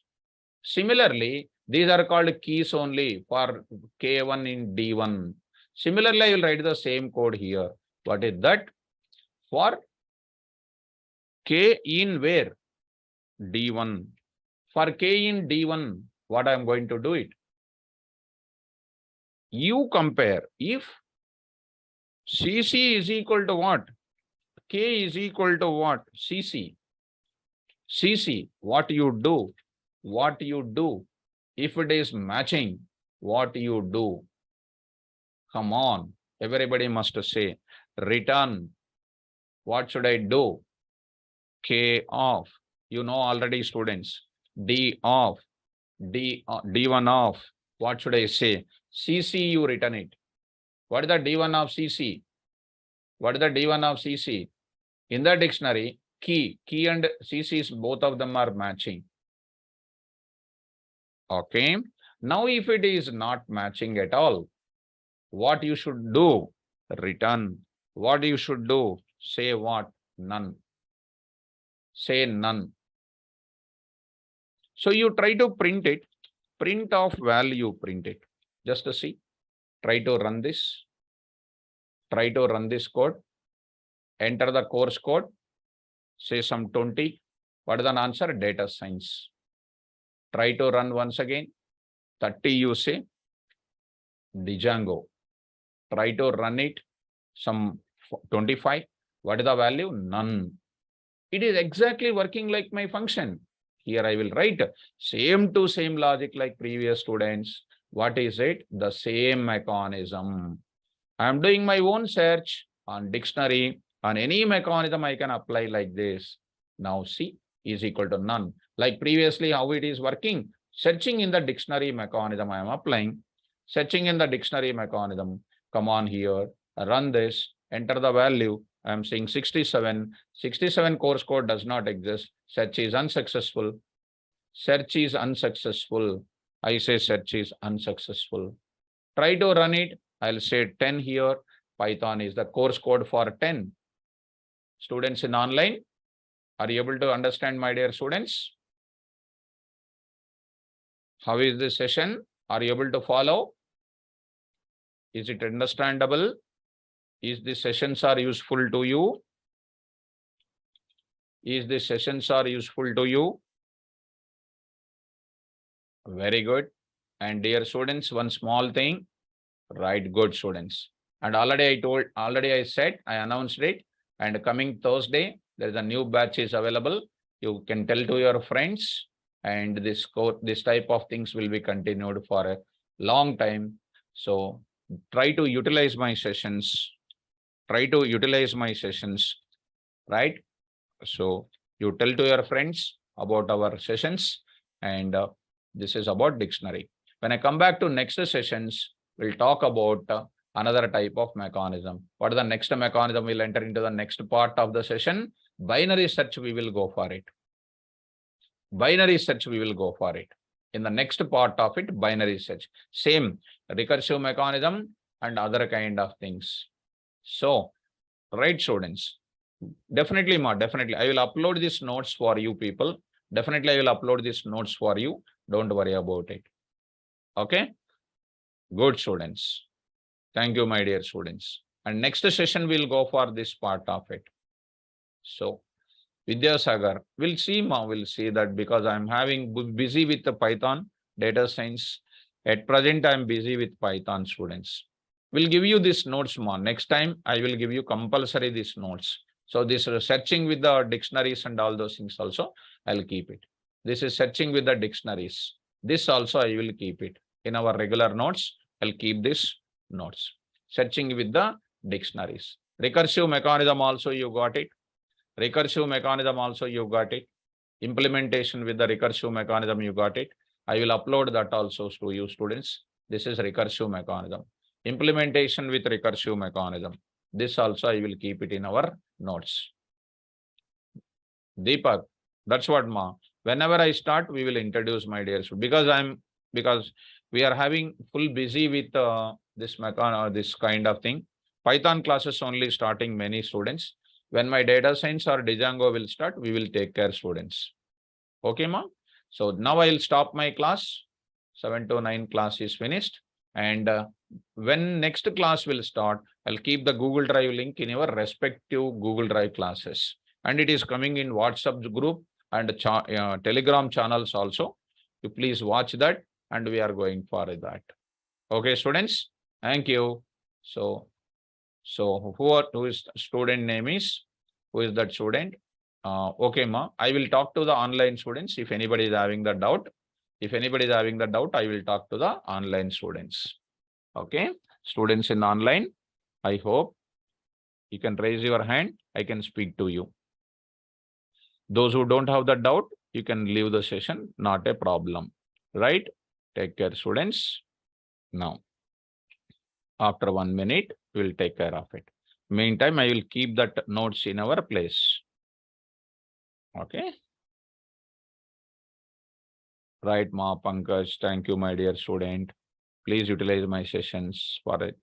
Similarly, these are called keys only for K1 in D1. Similarly, I will write the same code here. What is that? For K in where? D1. For K in D1, what I am going to do it? You compare if CC is equal to what? K is equal to what? CC. CC, what you do? What you do? If it is matching, what you do? Come on, everybody must say, return. What should I do? K of, you know already students, D of, D1 of, what should I say? CC, you return it. What is the D1 of CC? What is the D1 of CC? In the dictionary, key and CC's, both of them are matching. Okay. Now, if it is not matching at all, what you should do? Return. What you should do? Say what? None. Say none. So you try to print it. Print of value, print it. Just to see. Try to run this. Try to run this code. Enter the course code. Say some 20. What is the answer? Data science. Try to run once again. 30 you say. Django. Try to run it. Some 25. What is the value? None. It is exactly working like my function. Here I will write same to same logic like previous students. What is it? The same mechanism. I am doing my own search on dictionary. On any mechanism I can apply like this. Now see is equal to none. Like previously how it is working. Searching in the dictionary mechanism I am applying. Searching in the dictionary mechanism. Come on here. Run this. Enter the value. I am saying 67. 67 course code does not exist. Search is unsuccessful. Search is unsuccessful. I say search is unsuccessful. Try to run it. I'll say 10 here. Python is the course code for 10. Students in online, are you able to understand, my dear students? How is this session? Are you able to follow? Is it understandable? Is the sessions are useful to you? Is the sessions are useful to you? Very good. And dear students, one small thing, right? Good students. And already I said, I announced it. And coming Thursday, there is a new batch is available. You can tell to your friends, and this type of things will be continued for a long time. So try to utilize my sessions. Try to utilize my sessions, right? So you tell to your friends about our sessions, and this is about dictionary. When I come back to next sessions, we'll talk about another type of mechanism. What is the next mechanism? We'll enter into the next part of the session. Binary search, we will go for it. Binary search, we will go for it. In the next part of it, binary search. Same recursive mechanism and other kind of things. So, right, students. Definitely, definitely. I will upload these notes for you people. Definitely, I will upload these notes for you. Don't worry about it. Okay? Good, students. Thank you, my dear students. And next session, we'll go for this part of it. So, Vidyasagar, we'll see that because I'm busy with the Python data science. At present, I'm busy with Python students. We'll give you these notes more. Next time, I will give you compulsory these notes. So this is searching with the dictionaries and all those things also, I'll keep it. This is searching with the dictionaries. This also I will keep it. In our regular notes, I'll keep this notes. Searching with the dictionaries. Recursive mechanism also you got it. Recursive mechanism also you got it. Implementation with the recursive mechanism you got it. I will upload that also to you students. This is recursive mechanism. Implementation with recursive mechanism. This also I will keep it in our notes. Deepak, that's what ma. Whenever I start, we will introduce, my dear students, because we are having full busy with this kind of thing. Python classes only starting many students. When my data science or Django will start, we will take care students. Okay, ma? So now I will stop my class. 7 to 9 class is finished. And when next class will start, I'll keep the Google Drive link in your respective Google Drive classes. And it is coming in WhatsApp group and Telegram channels also. You please watch that and we are going for that. Okay, students, thank you. So who is student name is, who is that student? Okay, ma, I will talk to the online students. If anybody is having the doubt, I will talk to the online students. Okay, students in online, I hope you can raise your hand. I can speak to you. Those who don't have the doubt, you can leave the session, not a problem, right? Take care, students. Now, after 1 minute, we'll take care of it. Meantime, I will keep that notes in our place. Okay. Right, Ma Pankaj. Thank you, my dear student. Please utilize my sessions for it.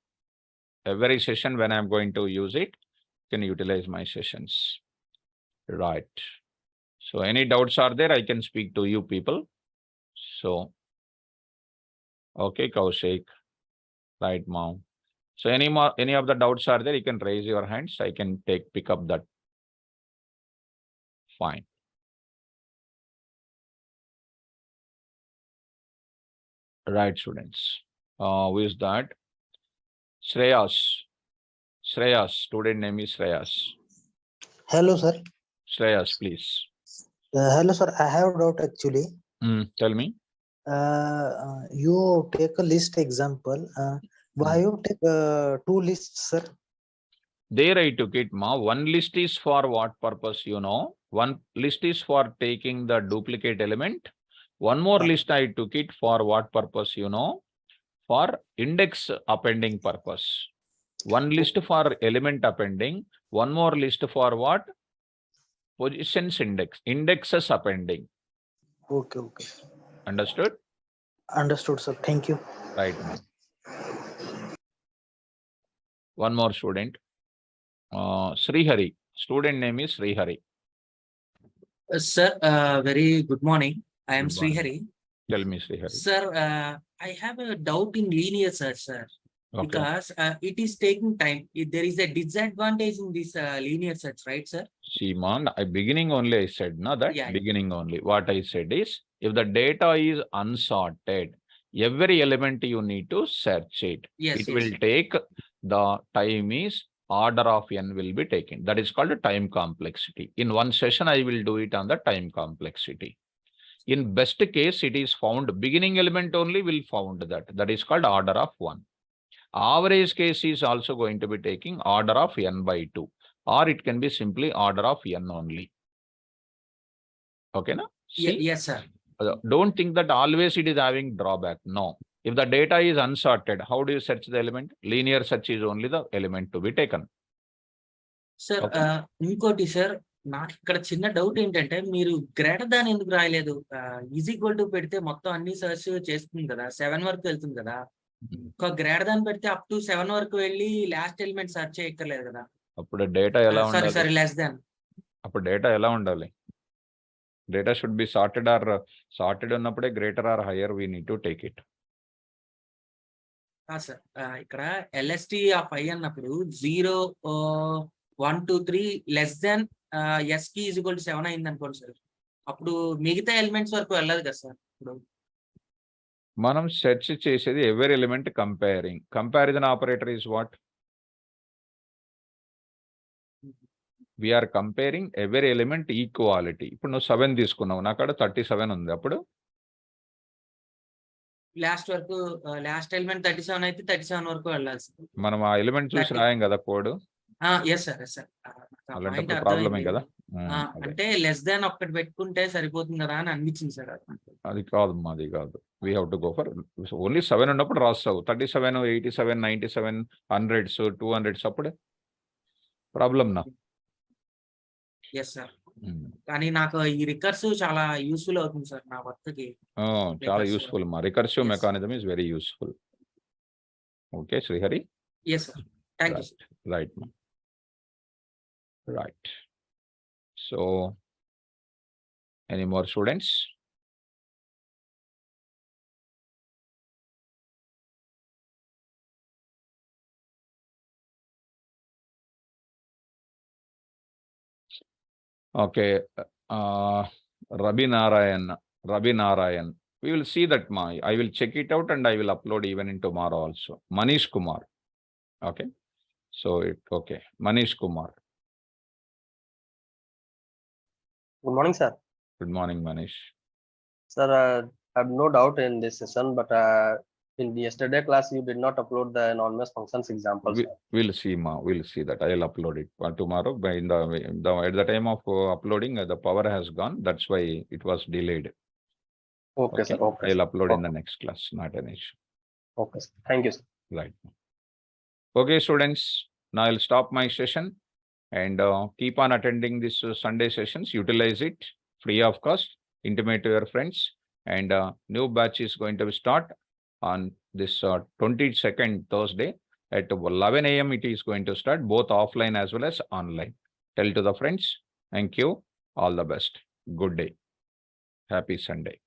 Every session when I'm going to use it, can utilize my sessions. Right. So any doubts are there, I can speak to you people. So, okay, Kaushik. Right, Mom. So any of the doubts are there, you can raise your hands. I can pick up that. Fine. Right, students. Who is that? Shreyas. Shreyas. Student name is Shreyas. Hello, sir. Shreyas, please. Hello, sir. I have a doubt actually. Tell me. You take a list example. Why you take 2 lists, sir? There I took it, Ma. One list is for what purpose, you know? One list is for taking the duplicate element. One more list I took it for what purpose, you know? For index appending purpose. One list for element appending. One more list for what? Positions index. Indexes appending. Okay. Understood? Understood, sir. Thank you. Right, Ma. One more student. Srihari. Student name is Srihari. Sir, very good morning. I am Srihari. Tell me, Srihari. Sir, I have a doubt in linear search, sir. Okay. Because it is taking time. There is a disadvantage in this linear search, right, sir? See, man, beginning only I said, no, that beginning only. What I said is, if the data is unsorted, every element you need to search it. It will take the time is order of n will be taken. That is called time complexity. In one session, I will do it on the time complexity. In best case, it is found beginning element only will found that. That is called order of 1. Average case is also going to be taking order of n by 2. Or it can be simply order of n only. Okay, na? Yes, sir. Don't think that always it is having drawback. No. If the data is unsorted, how do you search the element? Linear search is only the element to be taken. Sir, inkoti sir, నాకు ఇక్కడ చిన్న doubt ఏంటంటే మీరు greater than ఎందుకు రాయలేదు? Is equal to పెడితే మొత్తం అన్ని సర్చ్ చేస్తుంది కదా, 7 వరకు వెళ్తుంది కదా. ఒక గ్రేటర్ దాన్ పెడితే అప్ టు 7 వరకు వెళ్ళి లాస్ట్ ఎలిమెంట్ సర్చ్ చేయక్కర్లేదు కదా. అప్పుడు డేటా ఎలా ఉండాలి? Sorry less than. అప్పుడు డేటా ఎలా ఉండాలి? Data should be sorted or sorted ఉన్నప్పుడే greater or higher we need to take it. Sir ఇక్కడ LST ఆఫ్ I అన్నప్పుడు 0 1 2 3 లెస్ దాన్ S కి ఈజ్ ఈక్వల్ టు 7 అయింది అనుకోండి సార్. అప్పుడు మిగతా ఎలిమెంట్స్ వరకు వెళ్ళదు కదా సార్. ఇప్పుడు మనం సెర్చ్ చేసేది every element comparing. Comparison operator is what? We are comparing every element equality. ఇప్పుడు నువ్వు 7 తీసుకున్నావు, నా కాడ 37 ఉంది. అప్పుడు లాస్ట్ వరకు లాస్ట్ ఎలిమెంట్ 37 అయితే 37 వరకు వెళ్ళాలి. మనం ఆ ఎలిమెంట్ చూసి రాయం కదా కోడ్. Yes sir. అలాంటి ప్రాబ్లమే కదా. అంటే లెస్ దాన్ ఒక్కటి పెట్టుకుంటే సరిపోతుంది కదా అని అనిపించింది సార్. అది కాదు, అది కాదు. We have to go for only 7 ఉన్నప్పుడు రాస్తావు. 37, 87, 97, 100s, 200s అప్పుడే ప్రాబ్లం నా. Yes sir. కానీ నాకు ఈ రికర్సివ్ చాలా యూస్ఫుల్ అవుతుంది సార్ నా వర్క్ కి. చాలా యూస్ఫుల్ మా recursive mechanism is very useful. Okay Srihari. Yes sir. Thank you Right, sir. right, ma'am. Right. So, any more students? Okay, Rabi Narayan. We will see that, I will check it out and I will upload even in tomorrow also. Manish Kumar. Okay. So okay. Manish Kumar. Good morning, sir. Good morning, Manish. Sir, I have no doubt in this session, but in the yesterday class, you did not upload the anonymous functions examples. We'll see, we'll see that. I'll upload it tomorrow. By at the time of uploading, the power has gone. That's why it was delayed. Okay, sir. Okay. I'll upload in the Okay. next class. Not an issue. Okay, sir. Thank you, sir. Right. Okay, students. Now I'll stop my session and keep on attending this Sunday sessions. Utilize it free of cost. Intimate to your friends. And new batch is going to start on this 22nd Thursday at 11 a.m. It is going to start both offline as well as online. Tell to the friends. Thank you. All the best. Good day. Happy Sunday.